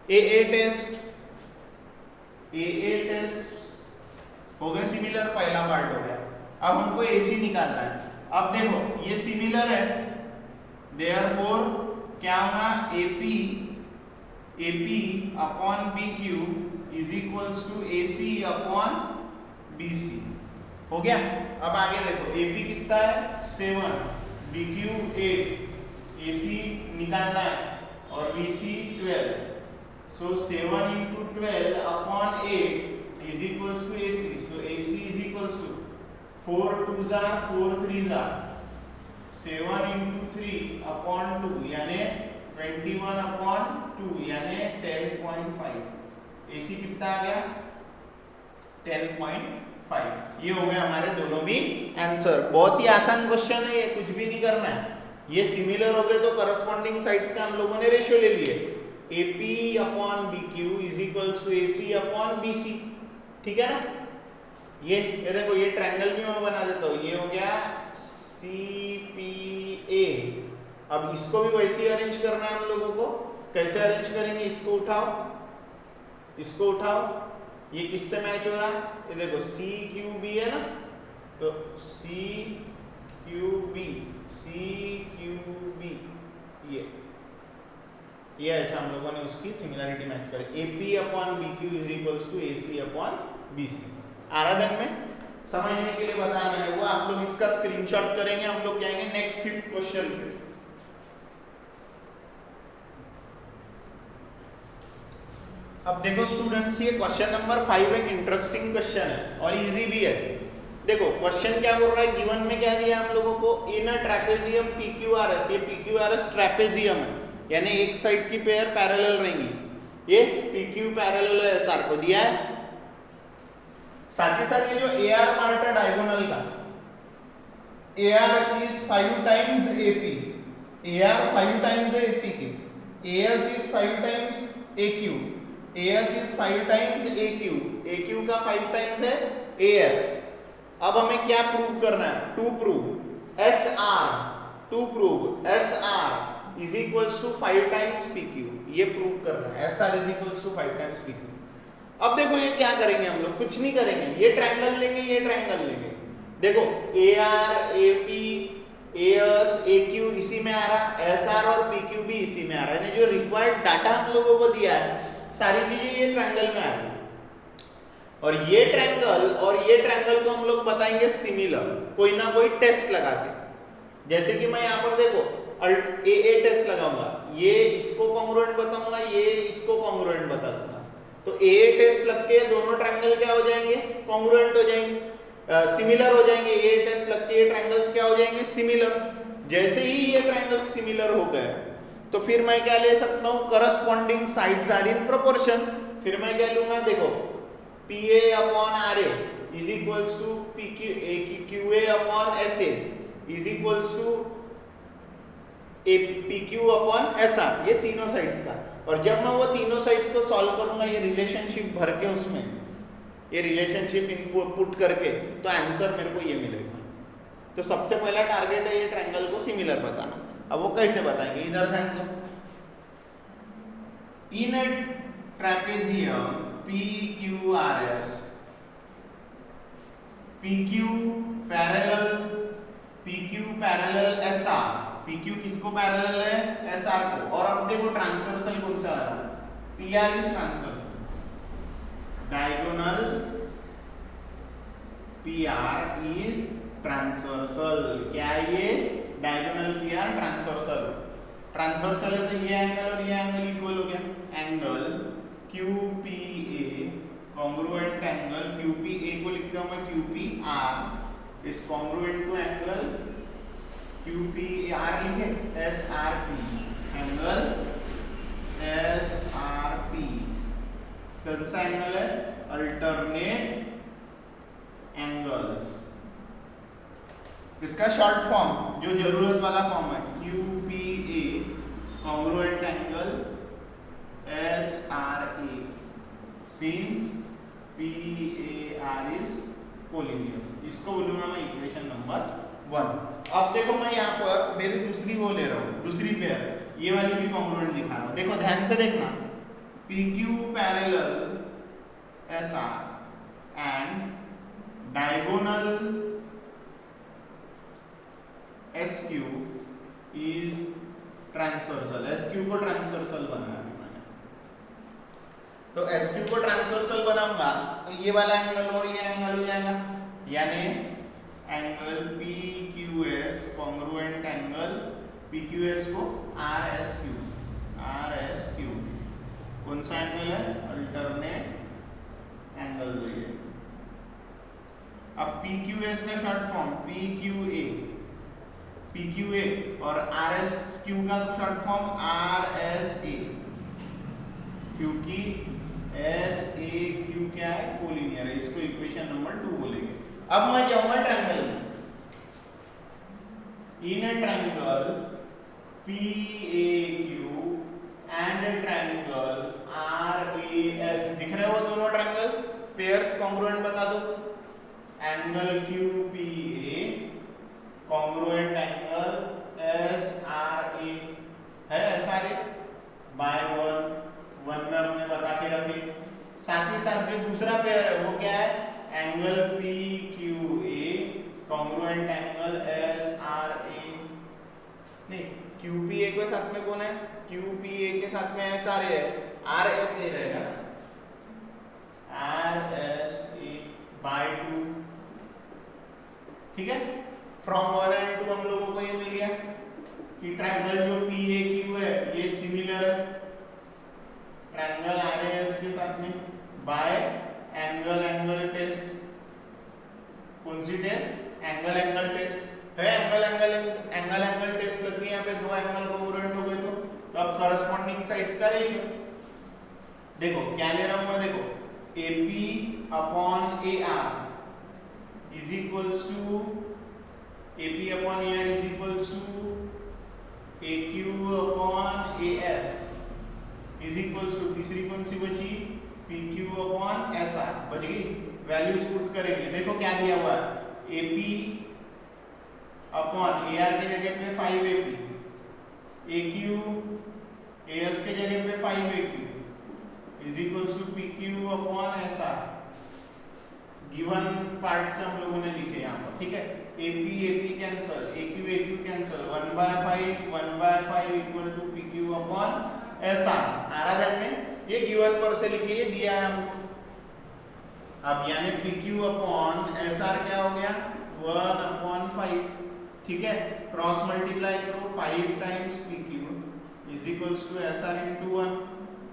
AA test, AA test हो गया सिमिलर, पहला पार्ट हो गया। अब हमको AC निकालना है। अब देखो ये सिमिलर है, देयरफॉर क्या होगा, AP upon BQ is equals to AC upon BC, हो गया। अब आगे देखो, AP कितना है 7, BQ 8, AC निकालना है और BC 12, so 7 into 12 upon 8 is equals to AC, so AC is equals to 4 2s are 4 3s are 7 into 3 upon 2 यानी 21 upon 2 यानी 10.5, AC कितना आ गया 10.5। ये हो गया हमारे दोनों भी आंसर। बहुत ही आसान क्वेश्चन है, ये कुछ भी नहीं करना है। ये सिमिलर हो गए तो करस्पॉन्डिंग साइड्स का हम लोगों ने रेशियो ले लिए, AP upon BQ is equals to AC upon BC, ठीक है ना। ये देखो, ये ट्रायंगल भी मैं बना देता हूँ, ये हो गया CPA। अब इसको भी वैसे ही अरेंज करना है हम लोगों को। कैसे अरेंज करेंगे, इसको उठाओ, इसको उठाओ, ये किससे मैच हो रहा है, ये देखो CQB है ना, तो CQB ये ऐसा हम लोगों ने उसकी सिमिलरिटी मैच करी। AP upon BQ is equals to AC upon BC। आराधन में समझने के लिए बताया मैंने वो, आप लोग इसका स्क्रीनशॉट करेंगे, हम लोग जाएंगे नेक्स्ट 5th क्वेश्चन पे। अब देखो स्टूडेंट्स, ये क्वेश्चन नंबर 5 एक इंटरेस्टिंग क्वेश्चन है और इजी भी है। देखो क्वेश्चन क्या बोल रहा है, गिवन में क्या दिया हम लोगों को, इन अ ट्रेपेजियम PQRS, ये PQRS ट्रेपेजियम है, यानी एक साइड की पेयर पैरेलल रहेंगी, ये PQ पैरेलल SR को दिया है। साथ ही साथ ये जो AR पार्ट है डायगोनल का, AR is 5 times AP, AR 5 times है AP की, AS is 5 times AQ, AS is 5 times AQ, AQ का 5 times है AS। अब हमें क्या प्रूव करना है, to prove SR is equals to 5 times PQ, ये प्रूव करना है, SR is equals to 5 times PQ। अब देखो ये क्या करेंगे हम लोग, कुछ नहीं करेंगे, ये ट्रायंगल लेंगे, ये ट्रायंगल लेंगे। देखो AR AP AS AQ इसी में आ रहा, SR और PQ भी इसी में आ रहा है, जो रिक्वायर्ड डाटा हम लोगों को दिया है सारी चीजें ये ट्रायंगल में आ रही है। और ये ट्रायंगल को हम लोग बताएंगे सिमिलर, कोई ना कोई टेस्ट लगा के। जैसे कि मैं यहाँ पर देखो ए टेस्ट लगाऊंगा, ये इसको कॉन्ग्रुएंट बताऊंगा, ये इसको कॉन्ग्रुएंट बता दूंगा, तो ए टेस्ट लग के दोनों ट्रायंगल क्या हो जाएंगे, कॉन्ग्रुएंट हो जाएंगे, सिमिलर हो जाएंगे। ए टेस्ट लग के ये ट्रायंगल्स क्या हो जाएंगे, सिमिलर। जैसे ही ये ट्रायंगल सिमिलर हो गए तो फिर मैं क्या ले सकता हूँ, corresponding sides are in proportion. फिर मैं क्या लूंगा, देखो PA upon RA is equals to QA upon SA is equals to PQ upon SR, ये तीनों साइड्स का। और जब मैं वो तीनों साइड्स को सॉल्व करूंगा, ये रिलेशनशिप भर के उसमें ये रिलेशनशिप इनपुट करके, तो आंसर मेरे को ये मिलेगा। तो सबसे पहला टारगेट है ये ट्रायंगल को सिमिलर बताना। अब वो कैसे बताएंगे, इधर ध्यान दो, in a trapezium PQRS, PQ parallel SR, PQ किसको पैरेलल है, SR को। और अब देखो ट्रांसवर्सल कौन सा आ रहा है, PR is transversal, diagonal PR is transversal. क्या है ये, डायगोनल PR ट्रांसवर्सल है, तो ये एंगल और ये एंगल इक्वल हो गया। Angle QPA congruent angle, QPA को लिखता हूं मैं QPR is congruent to angle QPR लिखे, SRP, एंगल SRP कौन सा एंगल है, अल्टरनेट एंगल्स। इसका शॉर्ट फॉर्म जो जरूरत वाला फॉर्म है, QPA congruent angle SRA since PAR is collinear. इसको बोलूंगा मैं इक्वेशन नंबर 1। अब देखो मैं यहाँ पर मेरी दूसरी वो ले रहा हूँ, दूसरी पेयर, ये वाली भी कॉन्ग्रुएंट दिखा रहा हूँ। देखो ध्यान से देखना, PQ parallel SR and diagonal SQ is transversal. SQ को ट्रांसवर्सल बनाया मैंने, तो SQ को ट्रांसवर्सल बनाऊंगा तो ये वाला एंगल और ये एंगल हो जाएगा, यानी angle PQS congruent angle PQS को RSQ कौन सा एंगल है, अल्टरनेट एंगल है। अब PQS का शॉर्ट फॉर्म PQA और RSQ का शॉर्ट फॉर्म RSA, क्योंकि SAQ क्या है, कोलिनियर है। इसको इक्वेशन नंबर 2 बोलेंगे। अब मैं जाऊंगा ट्रायंगल में, in a triangle PAQ and triangle RAS, दिख रहे हो दोनों ट्रायंगल, पेयर्स कॉन्ग्रुएंट बता दो। Angle QPA congruent angle SRA है, SRA बाय 1 में हमने बता के रखे। साथ ही साथ जो दूसरा पेयर है वो क्या है, angle PQA congruent angle SRA, नहीं QPA के साथ में कौन है, QPA के साथ में SRA है, RSA रहेगा, RSA बाय 2, ठीक है। फ्रॉम 1 एंड 2 हम लोगों को ये मिल गया कि ट्रायंगल जो PAQ है ये सिमिलर है ट्रायंगल RAS के साथ में बाय एंगल टेस्ट, कौन कौन सी टेस्ट? एंगल एंगल टेस्ट है। एंगल टेस्ट लग गई यहाँ पे, दो एंगल कोंग्रुएंट हो गए तो अब करस्पॉन्डिंग साइड्स का रेशियो देखो क्या ले रहा हूं मैं, देखो AP upon AR is equals to AP upon AR is equals to AQ upon AS is equals to तीसरी कौन सी बची? PQ अपॉन SR बच गई। वैल्यूज पुट करेंगे, देखो क्या दिया हुआ है, AP अपॉन AR के जगह पे 5AP, AQ AS के जगह पे 5AQ is equals to PQ upon SR। Given part से हम लोगों ने लिखे यहाँ पर, ठीक है। AP cancel, AQ cancel, 1/5 equal to PQ upon SR। आ रहा ध्यान में, ये गिवन पर से लिखे, ये दिया है हमको। अब यानी PQ अपॉन SR क्या हो गया? 1/5, ठीक है। क्रॉस मल्टीप्लाई करो, 5 times PQ is equals to SR into 1,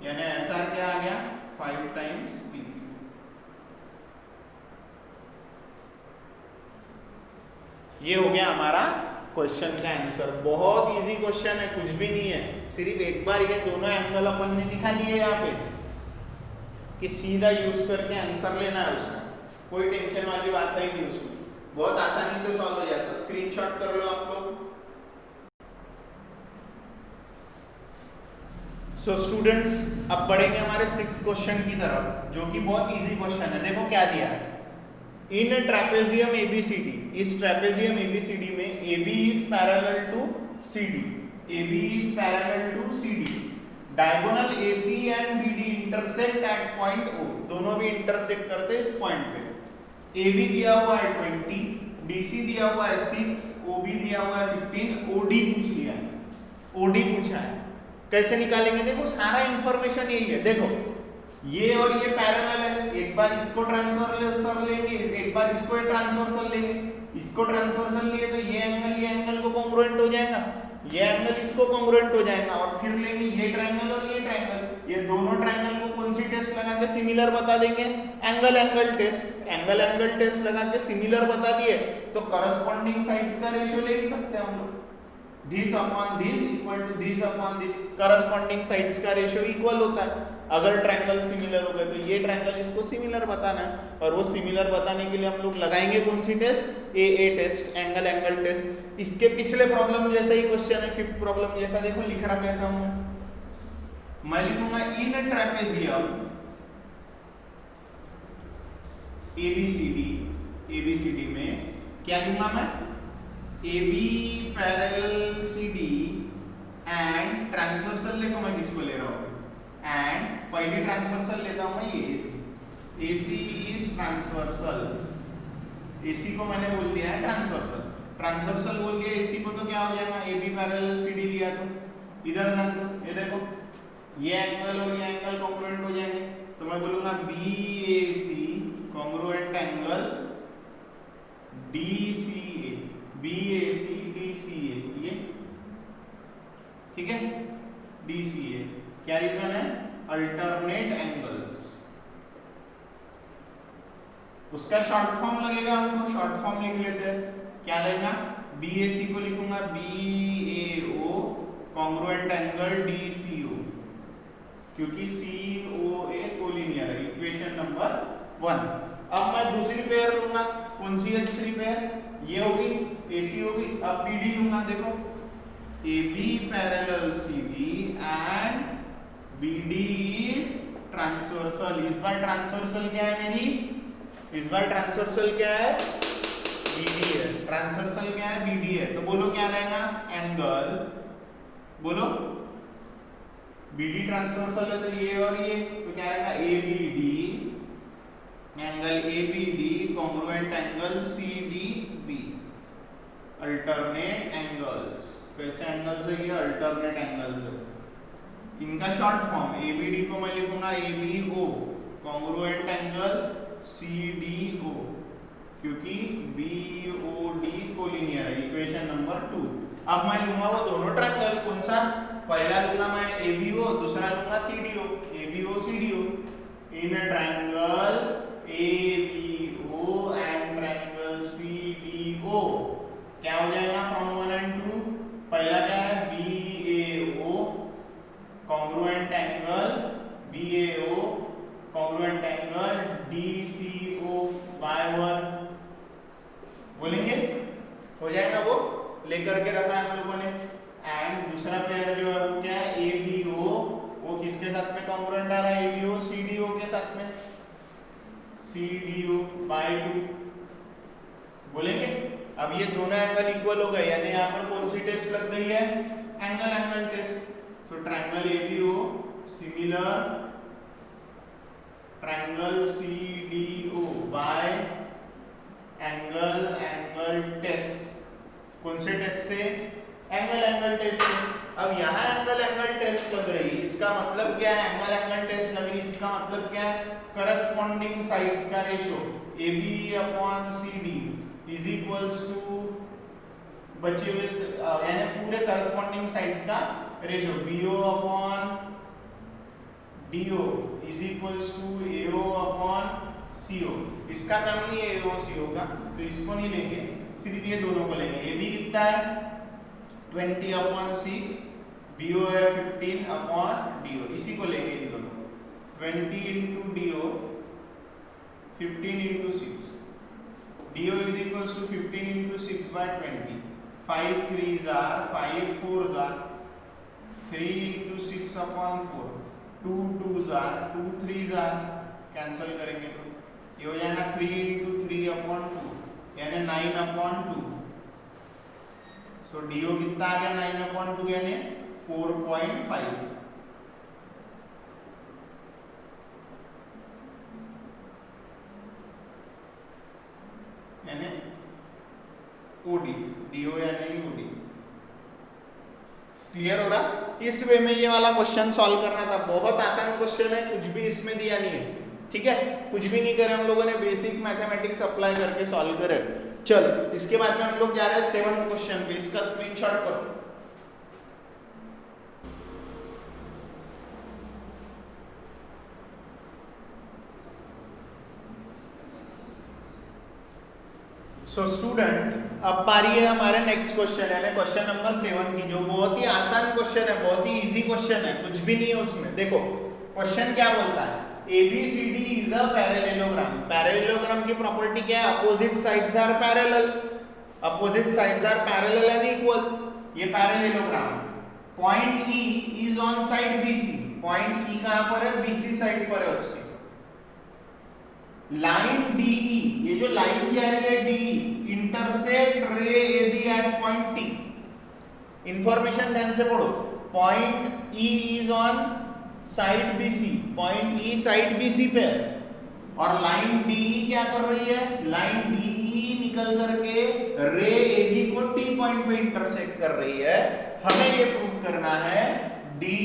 यानी SR क्या आ गया? 5 टाइम्स PQ। ये हो गया हमारा क्वेश्चन का आंसर। बहुत इजी क्वेश्चन है, कुछ भी नहीं है, सिर्फ एक बार ये दोनों एंगल अपन ने दिखा दिए यहाँ पे कि सीधा यूज करके आंसर लेना है उसका, कोई टेंशन वाली बात है नहीं उसमें, बहुत आसानी से सॉल्व हो जाता है। स्क्रीनशॉट कर लो आप लोग। सो स्टूडेंट्स, अब बढ़ेंगे हमारे 6th क्वेश्चन की तरफ, जो कि बहुत इजी क्वेश्चन है। देखो क्या दिया है, इन ट्रेपेजियम ABCD, इस ट्रेपेजियम ABCD में AB is parallel to CD, AB is parallel to CD, diagonal AC and BD intersect at point O, दोनों भी इंटरसेक्ट करते हैं इस पॉइंट पे। AB दिया हुआ है 20, DC दिया हुआ है 6, OB दिया हुआ है 15, OD पूछ लिया है, OD पूछा है। कैसे निकालेंगे? देखो सारा इंफॉर्मेशन यही है। देखो ये और ये पैरेलल है, एक बार इसको ट्रांसवर्सल लेंगे, एक बार इसको ट्रांसवर्सल लेंगे। इसको ट्रांसवर्सल लिए तो ये एंगल को कॉन्ग्रुएंट हो जाएगा, ये एंगल इसको कॉन्ग्रुएंट हो जाएगा, और फिर लेंगे ये ट्रायंगल और ये ट्रायंगल, ये दोनों ट्रायंगल को कौन सी टेस्ट लगा के सिमिलर बता देंगे? एंगल एंगल टेस्ट लगा के सिमिलर बता दिए तो करस्पॉन्डिंग साइड्स का रेशियो ले ही सकते हैं हम लोग। This upon this equal to this upon this, corresponding sides का रेशियो इक्वल होता है। अगर ट्रायंगल सिमिलर हो गए तो ये ट्रायंगल इसको सिमिलर बताना है, और वो सिमिलर बताने के लिए हम लोग लगाएंगे कौन सी test? AA test, angle test. इसके पिछले प्रॉब्लम जैसा ही क्वेश्चन है, 5th प्रॉब्लम जैसा। देखो लिख रहा कैसा हूं मैं, लिखूंगा इन ट्रेपेजियम ABCD में क्या लूंगा मैं? AB parallel CD and transversal, देखो मैं किसको ले रहा हूँ, एंड पहले ट्रांसवर्सल लेता हूँ मैं ये AC इज ट्रांसवर्सल, AC को मैंने बोल दिया है ट्रांसवर्सल बोल दिया AC को, तो क्या हो जाएगा? AB पैरेलल CD लिया तो इधर ध्यान दो, ये देखो ये एंगल और ये एंगल कॉन्ग्रुएंट हो जाएंगे, तो मैं बोलूंगा BAC congruent angle DCA, BAC DCA, ये ठीक है, DCA। क्या रीजन है? Alternate angles. उसका शॉर्ट फॉर्म लगेगा, हमको शॉर्ट फॉर्म लिख लेते हैं। क्या लगेगा? BAC को लिखूंगा BAO कॉन्ग्रुएंट एंगल DCO, क्योंकि COA कोलिनियर है, इक्वेशन नंबर 1। अब मैं दूसरी पेयर लूंगा, कौन सी है दूसरी पेयर? ये होगी, AC होगी। अब BD लूंगा, देखो AB parallel CD and BD is transversal. इस बार ट्रांसवर्सल क्या है मेरी? इस बार ट्रांसवर्सल क्या है? BD है। ट्रांसवर्सल क्या है? BD है। तो बोलो क्या रहेगा? एंगल, बोलो BD ट्रांसवर्सल है तो ये और ये, तो क्या रहेगा? ABD angle ABD congruent angle CDB, alternate angles. कैसे एंगल्स है ये? अल्टरनेट एंगल्स है। इनका शॉर्ट फॉर्म ABD को मैं लिखूंगा ABO कॉन्ग्रुएंट एंगल CDO, क्योंकि BOD कोलिनियर है, इक्वेशन नंबर 2। अब मैं लूंगा वो दोनों ट्रायंगल, कौन सा? पहला लूंगा मैं ABO, दूसरा लूंगा CDO, ABO CDO। In triangle ABO and triangle क्या हो जाएगा फ्रॉम 1 एंड 2? पहला क्या है BAO congruent angle, BAO congruent angle DCO by 1 बोलेंगे, हो जाएगा, वो लेकर के रखा है हम लोगों ने। एंड दूसरा पेयर जो है वो क्या है ABO, वो किसके साथ में कॉन्ग्रुएंट आ रहा है? ABO CDO के साथ में, CDO बाय 2 बोलेंगे। अब ये दोनों एंगल इक्वल हो गए, यानी यहाँ पर कौन सी टेस्ट लग गई है? Angle angle test. So triangle ABO similar triangle CDO by angle angle test. कौन से टेस्ट से? एंगल एंगल टेस्ट से। अब यहाँ एंगल एंगल टेस्ट लग रही है, इसका मतलब क्या है? एंगल एंगल टेस्ट लग रही है, इसका मतलब क्या है? करस्पॉन्डिंग साइड्स का ratio AB upon CD is equals to बचे हुए यानी पूरे करस्पॉन्डिंग साइड्स का ratio BO upon DO is equals to AO upon CO। इसका काम नहीं है AO CO का, तो इसको नहीं लेंगे, सिर्फ ये दोनों को लेंगे। AB कितना है? 20 अपॉन 6, BO है 15 अपॉन DO, इसी को लेंगे इन दोनों। 20 into DO 15 into 6, DO is equals to 15 into 6 by 20. 5 3s are 5 4s are 3 into 6 upon 4. 2 2s are 2 3s are cancel करेंगे तो ये हो जाएगा 3 into 3 upon 2 यानी 9 upon 2. सो DO कितना आ गया? 9 upon 2 यानी 4.5. यानी OD, DO यानी OD। क्लियर हो रहा? इस वे में ये वाला क्वेश्चन सॉल्व करना था। बहुत आसान क्वेश्चन है, कुछ भी इसमें दिया नहीं है, ठीक है, कुछ भी नहीं करे हम लोगों ने, बेसिक मैथमेटिक्स अप्लाई करके सॉल्व करे। चलो इसके बाद में हम लोग जा रहे हैं 7th क्वेश्चन पे, इसका स्क्रीनशॉट करो। सो स्टूडेंट अब बारी है हमारे नेक्स्ट क्वेश्चन यानी क्वेश्चन नंबर 7 की, जो बहुत ही आसान क्वेश्चन है, बहुत ही इजी क्वेश्चन है, कुछ भी नहीं है उसमें। देखो क्वेश्चन क्या बोलता है? ABCD is a parallelogram. Parallelogram की प्रॉपर्टी क्या है? Opposite sides are parallel. Opposite sides are parallel and equal. ये parallelogram. Point E is on side BC। Point E कहां पर है? BC साइड पर है उसके। लाइन DE, ये जो लाइन जा रही है DE, intersect ray AB at point T। Information ध्यान से पढ़ो। Point E is on side BC, point E side BC पे है और लाइन DE क्या कर रही है? लाइन DE निकल करके रे AB को T पॉइंट पे इंटरसेक्ट कर रही है। हमें ये प्रूव करना है DE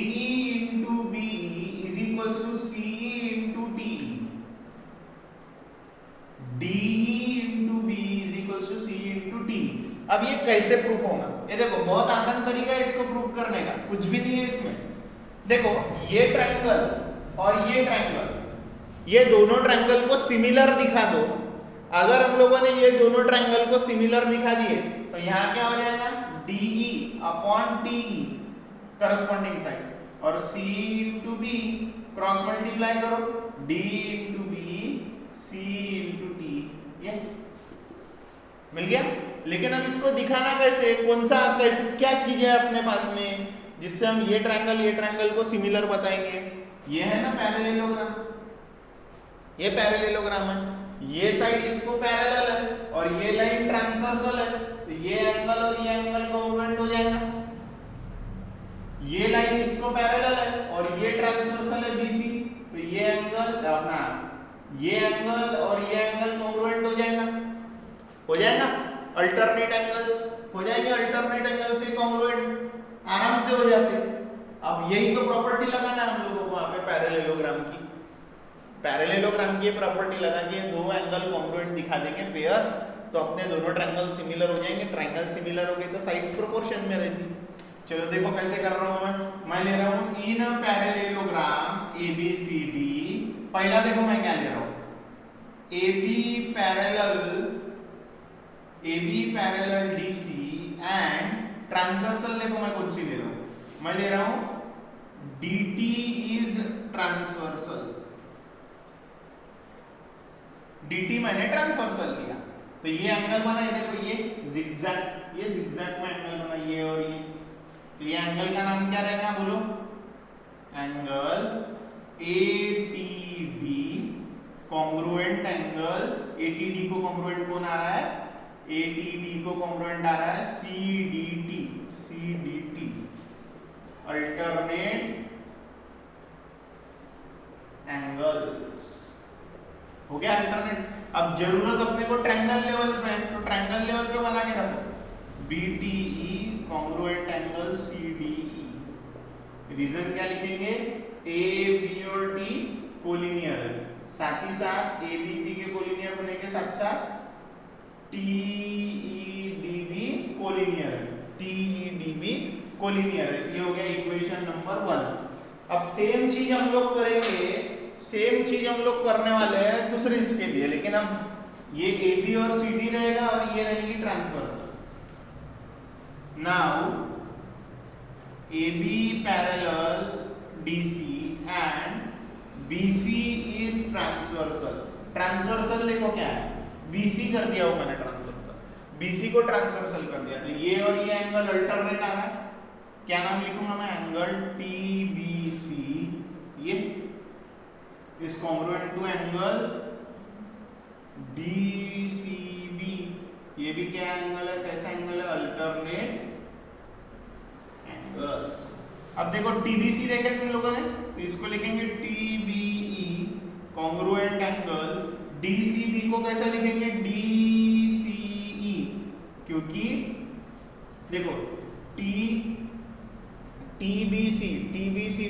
into BE is equals to CE into TE। DE into BE is equals to CE into TE। अब ये कैसे प्रूफ होगा? ये देखो बहुत आसान तरीका है इसको प्रूव करने का, कुछ भी नहीं है इसमें। देखो ये ट्रायंगल और ये ट्रायंगल, ये दोनों ट्रायंगल को सिमिलर दिखा दो। अगर हम लोगों ने ये दोनों ट्रायंगल को सिमिलर दिखा दिए तो यहाँ क्या हो जाएगा? DE upon TE corresponding side और CE into B cross multiply करो, DE into B CE into T, ये मिल गया। लेकिन अब इसको दिखाना कैसे? कौन सा कैसे क्या चीज है अपने पास में जिससे हम ये ट्रायंगल को सिमिलर बताएंगे? ये है ना पैरेललोग्राम, ये पैरेललोग्राम है। ये साइड इसको पैरेलल है और ये लाइन ट्रांसवर्सल है, तो ये एंगल और ये एंगल कॉन्ग्रुएंट हो जाएगा। ये लाइन इसको पैरेलल है और ये ट्रांसवर्सल है BC, तो ये एंगल अपना ये एंगल और ये एंगल कॉन्ग्रुएंट हो जाएगा। हो जाएगा अल्टरनेट एंगल्स हो जाएंगे, अल्टरनेट एंगल्स से कॉन्ग्रुएंट आराम से हो जाते। अब यही तो प्रॉपर्टी लगाना है हम लोगों को वहां पे पैरेललोग्राम की। पैरेललोग्राम की प्रॉपर्टी लगा के दो एंगल कॉन्ग्रुएंट दिखा देंगे पेयर, तो अपने दोनों ट्रायंगल सिमिलर हो जाएंगे। ट्रायंगल सिमिलर हो गए तो साइड्स प्रोपोर्शन में रहती। चलो देखो कैसे कर रहा हूं मैं ले रहा हूं इन पैरेललोग्राम ABCD। पहला देखो मैं क्या ले रहा हूं, AB पैरेलल DC ट्रांसवर्सल देखो मैं कौन सी ले रहा हूं, मैं ले रहा हूं dt इज ट्रांसवर्सल, dt मैंने ट्रांसवर्सल लिया तो ये एंगल बना, ये देखो ये जिगजैग, ये जिगजैग में एंगल बना ये और ये, तो ये एंगल का नाम क्या रहेगा बोलो, angle ATD, congruent angle ATD को कॉन्ग्रुएंट कौन आ रहा है, ATD को कॉन्ग्रुएंट आ रहा है CDT, CDT अल्टरनेट एंगल्स, हो गया अल्टरनेट। अब जरूरत अपने को ट्रायंगल लेवल पे है, तो ट्रायंगल लेवल पे बना के रखो BTE congruent angle CDE, reason क्या लिखेंगे, A B और T कोलिनियर है, साथ ही साथ A B T के कोलिनियर होने के साथ साथ TEDB कोलिनियर है, TEDB कोलिनियर है, ये हो गया इक्वेशन नंबर 1। अब सेम चीज हम लोग करेंगे, सेम चीज हम लोग करने वाले हैं दूसरे इसके लिए, लेकिन अब ये AB और CD रहेगा और ये रहेगी transversal. Now AB parallel DC and BC is transversal. Transversal देखो क्या है, BC कर दिया हो मैंने ट्रांसवर्सल, BC को ट्रांसवर्सल कर दिया, तो ये और ये एंगल अल्टरनेट आ रहा है, क्या नाम लिखूंगा मैं, एंगल TBC, ये is congruent to angle DCB, ये भी क्या एंगल है, कैसा एंगल है, अल्टरनेट एंगल्स। अब देखो TBC देखे तुम लोगों ने, तो इसको लिखेंगे TBE कॉन्ग्रुएंट एंगल, DCB को कैसा लिखेंगे, DCE, क्योंकि देखो TBC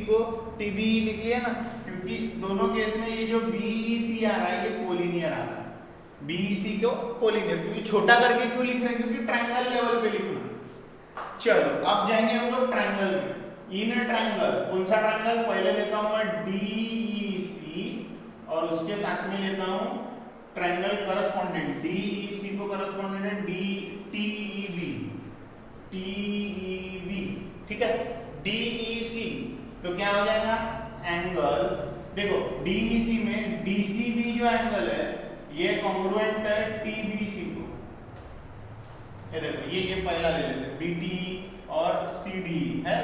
को TBE लिख लिया ना, क्योंकि दोनों केस में ये जो BEC आ रहा है ये कोलिनियर आ रहा है, BEC को कोलिनियर, क्योंकि छोटा करके क्यों लिख रहे हैं, क्योंकि ट्रायंगल लेवल पे लिखना। चलो अब जाएंगे हम लोग ट्रायंगल में, इन ट्रायंगल, कौन सा ट्रायंगल, पहले लेता हूं मैं DEC और उसके साथ में लेता हूं ट्रायंगल करस्पॉन्डेंट, DEC को करस्पॉन्डेंट है TEB, ठीक है, DEC तो क्या हो जाएगा, एंगल देखो DEC में DCB जो एंगल है ये कॉन्ग्रुएंट है TBC को, ये देखो ये पहला ले लेते हैं BD और CDE है,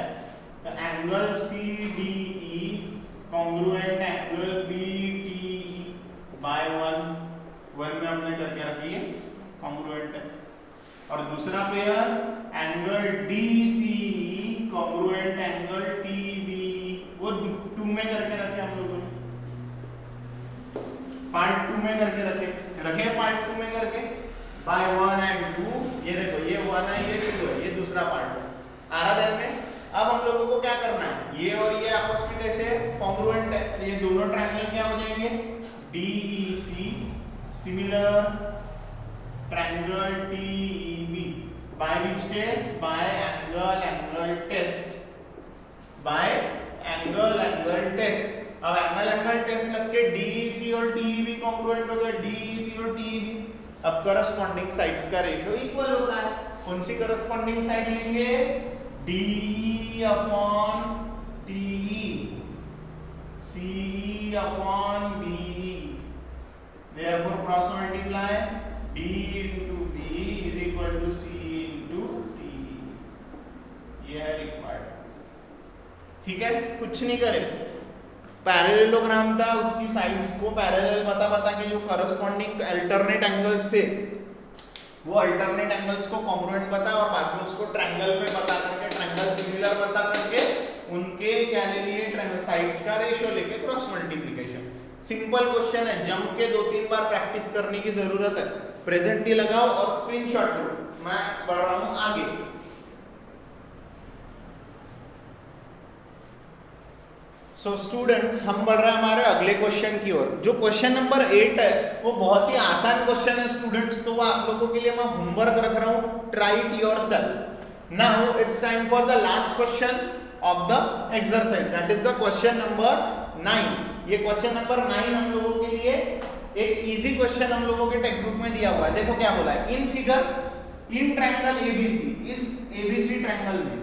तो angle CDE congruent angle BTE by 1 में हमने करके रखी है, कॉन्ग्रुएंट है। और दूसरा pair angle DCE congruent angle TBE, वो 2 में करके रखे हम लोगों ने, पार्ट 2 में करके रखे पार्ट 2 में करके बाय 1 एंड 2, ये देखो ये 1 है ये 2 है, ये दूसरा पार्ट है आ रहा ध्यान में। अब हम लोगों को क्या करना है, ये और ये आपस में कैसे कॉन्ग्रुएंट है, तो ये दोनों ट्रायंगल क्या हो जाएंगे, DEC similar triangle TEB by which test, by angle test, by angle test. अब एंगल टेस्ट लग के DEC और TEB कॉन्ग्रुएंट हो गए, DEC और TEB। अब करस्पॉन्डिंग साइड्स का रेशियो इक्वल होता है, कौन सी करस्पॉन्डिंग साइड लेंगे, DE upon TE, CE upon BE, therefore cross multiply D into B is equal to C into TE, ये है रिक्वायर्ड। ठीक है, कुछ नहीं करे, पैरेललोग्राम था उसकी साइड्स को पैरेलल बता के जो करस्पॉन्डिंग अल्टरनेट एंगल्स थे वो अल्टरनेट एंगल्स को कॉन्ग्रुएंट बता और बाद में उसको ट्रायंगल में बता करके, ट्रायंगल सिमिलर बता करके उनके क्या ले लिए, साइड्स का रेशियो लेके क्रॉस मल्टीप्लिकेशन। सिंपल क्वेश्चन है, जम के 2-3 बार प्रैक्टिस करने की जरूरत है। प्रेजेंट ही लगाओ और स्क्रीनशॉट लो, मैं बढ़ रहा हूं आगे। सो स्टूडेंट्स, हम बढ़ रहे हैं हमारे अगले क्वेश्चन की ओर। जो क्वेश्चन नंबर 8 है वो बहुत ही आसान क्वेश्चन है स्टूडेंट्स, तो वो आप लोगों के लिए मैं होमवर्क रख रहा हूं, try it yourself. Now it's time for the last question of the exercise, that is the question number 9। ये क्वेश्चन नंबर 9 हम लोगों के लिए एक इजी क्वेश्चन हम लोगों के टेक्स्ट बुक में दिया हुआ है। देखो क्या बोला है, in figure in triangle ABC, इस एबीसी ट्रायंगल में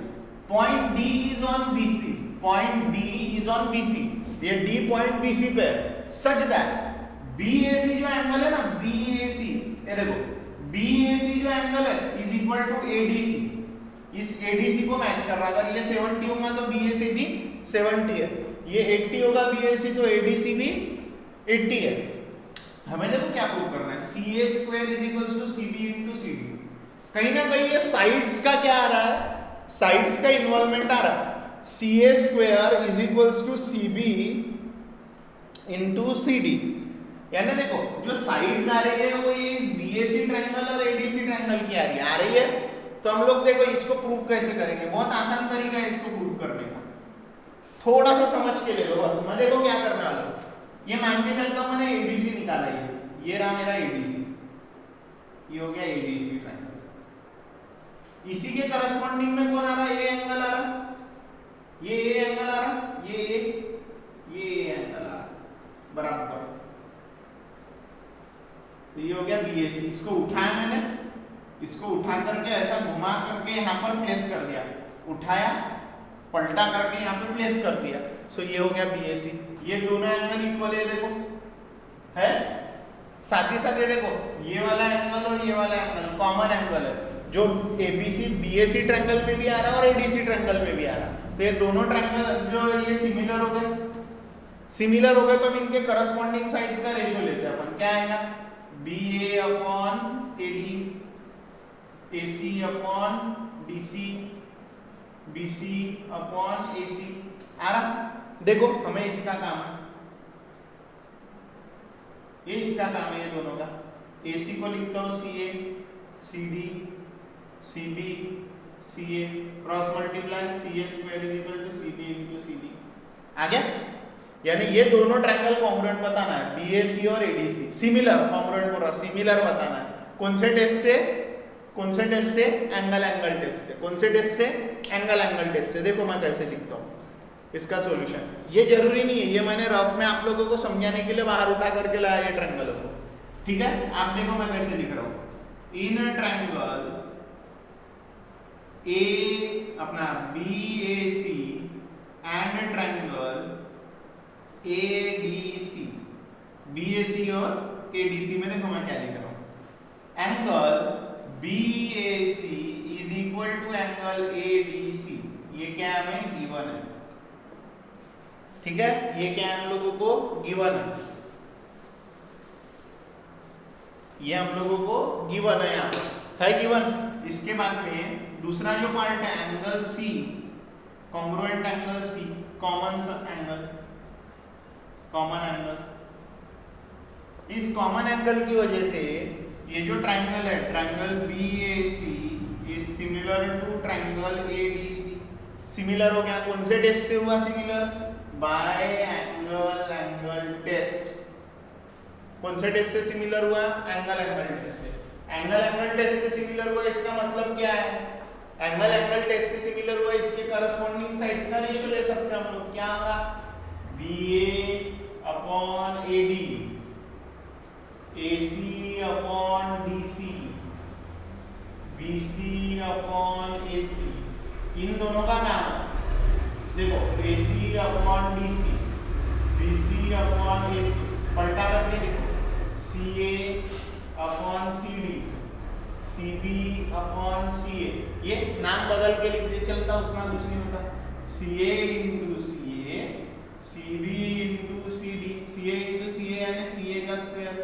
point D is on BC, point D is on BC, ये डी पॉइंट बीसी पे है, सच दैट बीएसी जो एंगल है ना, बीएसी, ये देखो बीएसी जो एंगल है इज इक्वल टू एडीसी, इस एडीसी को मैच कर रहा है। अगर ये 70 होगा तो बीएसी भी 70 है, ये 80 होगा बीएसी तो एडीसी भी 80 है। हमें देखो क्या प्रूव करना है, C A square is equal to C B into C D. कहीं ना कहीं ये साइड्स का क्या आ रहा है, साइड्स का इन्वॉल्वमेंट आ रहा है। C A square is equal to C B into C D, यानी देखो जो साइड्स आ रही है वो ये इस बीएसी ट्रायंगल और एडीसी ट्रायंगल की आ रही है। तो हम लोग देखो इसको प्रूव कैसे करेंगे, बहुत आसान तरीका है इसको प्रूव करने का, थोड़ा सा समझ के ले लो बस। मैं देखो क्या करने वाला हूं, ये मान के चलता हूं मैंने एडीसी निकाला, ये रहा मेरा एडीसी, ये हो गया एडीसी ट्रायंगल। इसी के करस्पॉन्डिंग में कौन आ रहा है, ये एंगल आ रहा, ये एंगल आ रहा, ये एंगल आ रहा बराबर। तो ये हो गया बीएसी, इसको उठाया मैंने, इसको उठा करके ऐसा घुमा करके यहाँ पर प्लेस कर दिया, उठाया पलटा करके यहाँ पे प्लेस कर दिया, सो ये हो गया बीएसी। ये दोनों एंगल इक्वल है, देखो है, साथ ही साथ ये देखो ये वाला एंगल और ये वाला एंगल कॉमन एंगल है, जो एबीसी बीएसी ट्रायंगल में भी आ रहा है और एडीसी ट्रायंगल में भी आ रहा है। तो ये दोनों ट्रायंगल जो ये सिमिलर हो गए, सिमिलर हो गए तो इनके करस्पॉन्डिंग साइड्स का रेशियो लेते हैं अपन, क्या आएगा BA upon AD, AC upon DC, BC upon AC आ रहा। देखो हमें इसका काम है, ये इसका काम है, ये दोनों का। AC को लिखता हूं CA, CD, CB, CA, cross multiply CA square is equal to CB into CD आ गया। यानी ये दोनों ट्रायंगल कॉन्ग्रुएंट बताना है, BAC और ADC, सिमिलर कॉन्ग्रुएंट पूरा सिमिलर बताना है। कौन से टेस्ट से, कौन से टेस्ट से, एंगल टेस्ट से, कौन से टेस्ट से, एंगल टेस्ट से। देखो मैं कैसे लिखता हूँ इसका सॉल्यूशन, ये जरूरी नहीं है, ये मैंने रफ में आप लोगों को समझाने के लिए बाहर उठा करके लाया ये ट्रायंगलों को, ठीक है। आप देखो मैं कैसे लिख रहा हूँ, इन ट्रायंगल ए अपना BAC and triangle ADC, BAC और ADC में देखो मैं क्या लिख रहा हूं, angle BAC is equal to angle ADC, ये क्या हमें गिवन है, ठीक है, ये क्या हम लोगों को गिवन ये हम लोगों को गिवन है, यहाँ है गिवन। इसके बाद में दूसरा जो पार्ट है angle C, congruent angle C, common angle, common angle, इस कॉमन एंगल की वजह से ये जो ट्रायंगल है triangle BAC is similar to triangle ADC, similar हो गया। कौन से टेस्ट से हुआ सिमिलर, बाय एंगल टेस्ट। कौन से टेस्ट से सिमिलर हुआ, एंगल टेस्ट से। एंगल टेस्ट से सिमिलर हुआ इसका मतलब क्या है, एंगल टेस्ट से सिमिलर हुआ, इसके करस्पॉन्डिंग साइड्स का रेशियो ले सकते हैं हम लोग, क्या होगा BA upon AD, AC upon DC, BC upon AC, इन दोनों का नाम देखो AC upon DC, BC upon AC, पलटा करके लिखो CA upon CD, CB upon CA, ये नाम बदल के लिख दे चलता, उतना कुछ नहीं होता। CA into CA, CB into CD, CA into CA यानी CA का स्क्वायर,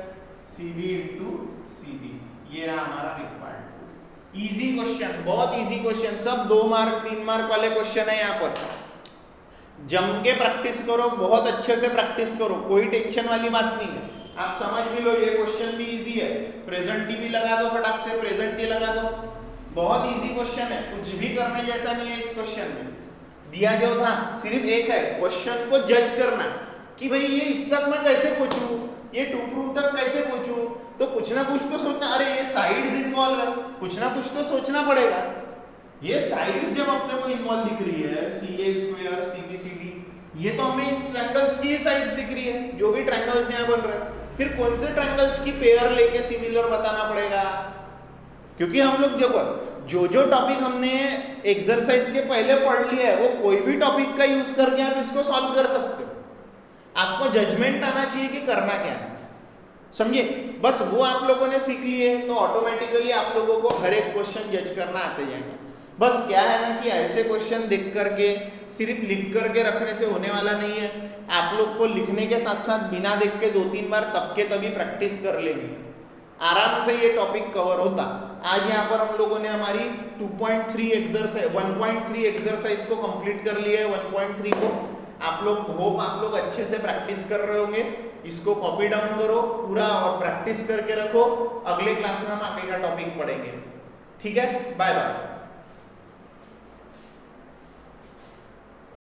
CB इंटू CD, ये रहा हमारा रिक्वायर्ड। इजी क्वेश्चन, बहुत इजी क्वेश्चन, सब 2 मार्क 3 मार्क वाले क्वेश्चन है। यहाँ पर जम के प्रैक्टिस करो, बहुत अच्छे से प्रैक्टिस करो, कोई टेंशन वाली बात नहीं है। आप समझ भी लो ये क्वेश्चन भी इजी है, प्रेजेंट भी लगा दो, फटाक से प्रेजेंट लगा दो, बहुत इजी क्वेश्चन है, कुछ भी करने जैसा नहीं है इस क्वेश्चन में। दिया जो था सिर्फ एक है, क्वेश्चन को जज करना कि भाई ये इस तक मैं कैसे पहुंचूं, ये टू प्रूफ तक कैसे पहुंचूं, तो कुछ ना कुछ तो सोचना, अरे ये साइड्स इन्वॉल्व है, कुछ ना कुछ तो सोचना पड़ेगा। ये साइड्स जब अपने को इन्वॉल्व दिख रही है, CA स्क्वायर, CB CD, ये तो हमें ट्रायंगल्स की साइड्स दिख रही है, जो भी ट्रायंगल्स यहाँ बन रहे हैं, फिर कौन से ट्रायंगल्स की पेयर लेके सिमिलर बताना पड़ेगा, क्योंकि हम लोग देखो जो टॉपिक हमने एक्सरसाइज के पहले पढ़ लिया है वो कोई भी टॉपिक का यूज करके आप इसको सॉल्व कर सकते हो। आपको जजमेंट आना चाहिए कि करना क्या है, समझे। बस वो आप लोगों ने सीख लिए तो ऑटोमेटिकली आप लोगों को हर एक क्वेश्चन जज करना आते जाएगा। बस क्या है ना कि ऐसे क्वेश्चन देख करके सिर्फ लिख करके रखने से होने वाला नहीं है। आप लोग को लिखने के साथ साथ बिना देख के 2-3 बार तब के तभी प्रैक्टिस कर लेनी है, आराम से ये टॉपिक कवर होता। आज यहाँ पर हम लोगों ने हमारी 2.3 एक्सरसाइज 1.3 एक्सरसाइज को कंप्लीट कर लिया है। 1.3 को आप लोग अच्छे से प्रैक्टिस कर रहे होंगे। इसको कॉपी डाउन करो पूरा और प्रैक्टिस करके रखो। अगले क्लास में हम आगे का टॉपिक पढ़ेंगे। ठीक है, बाय बाय।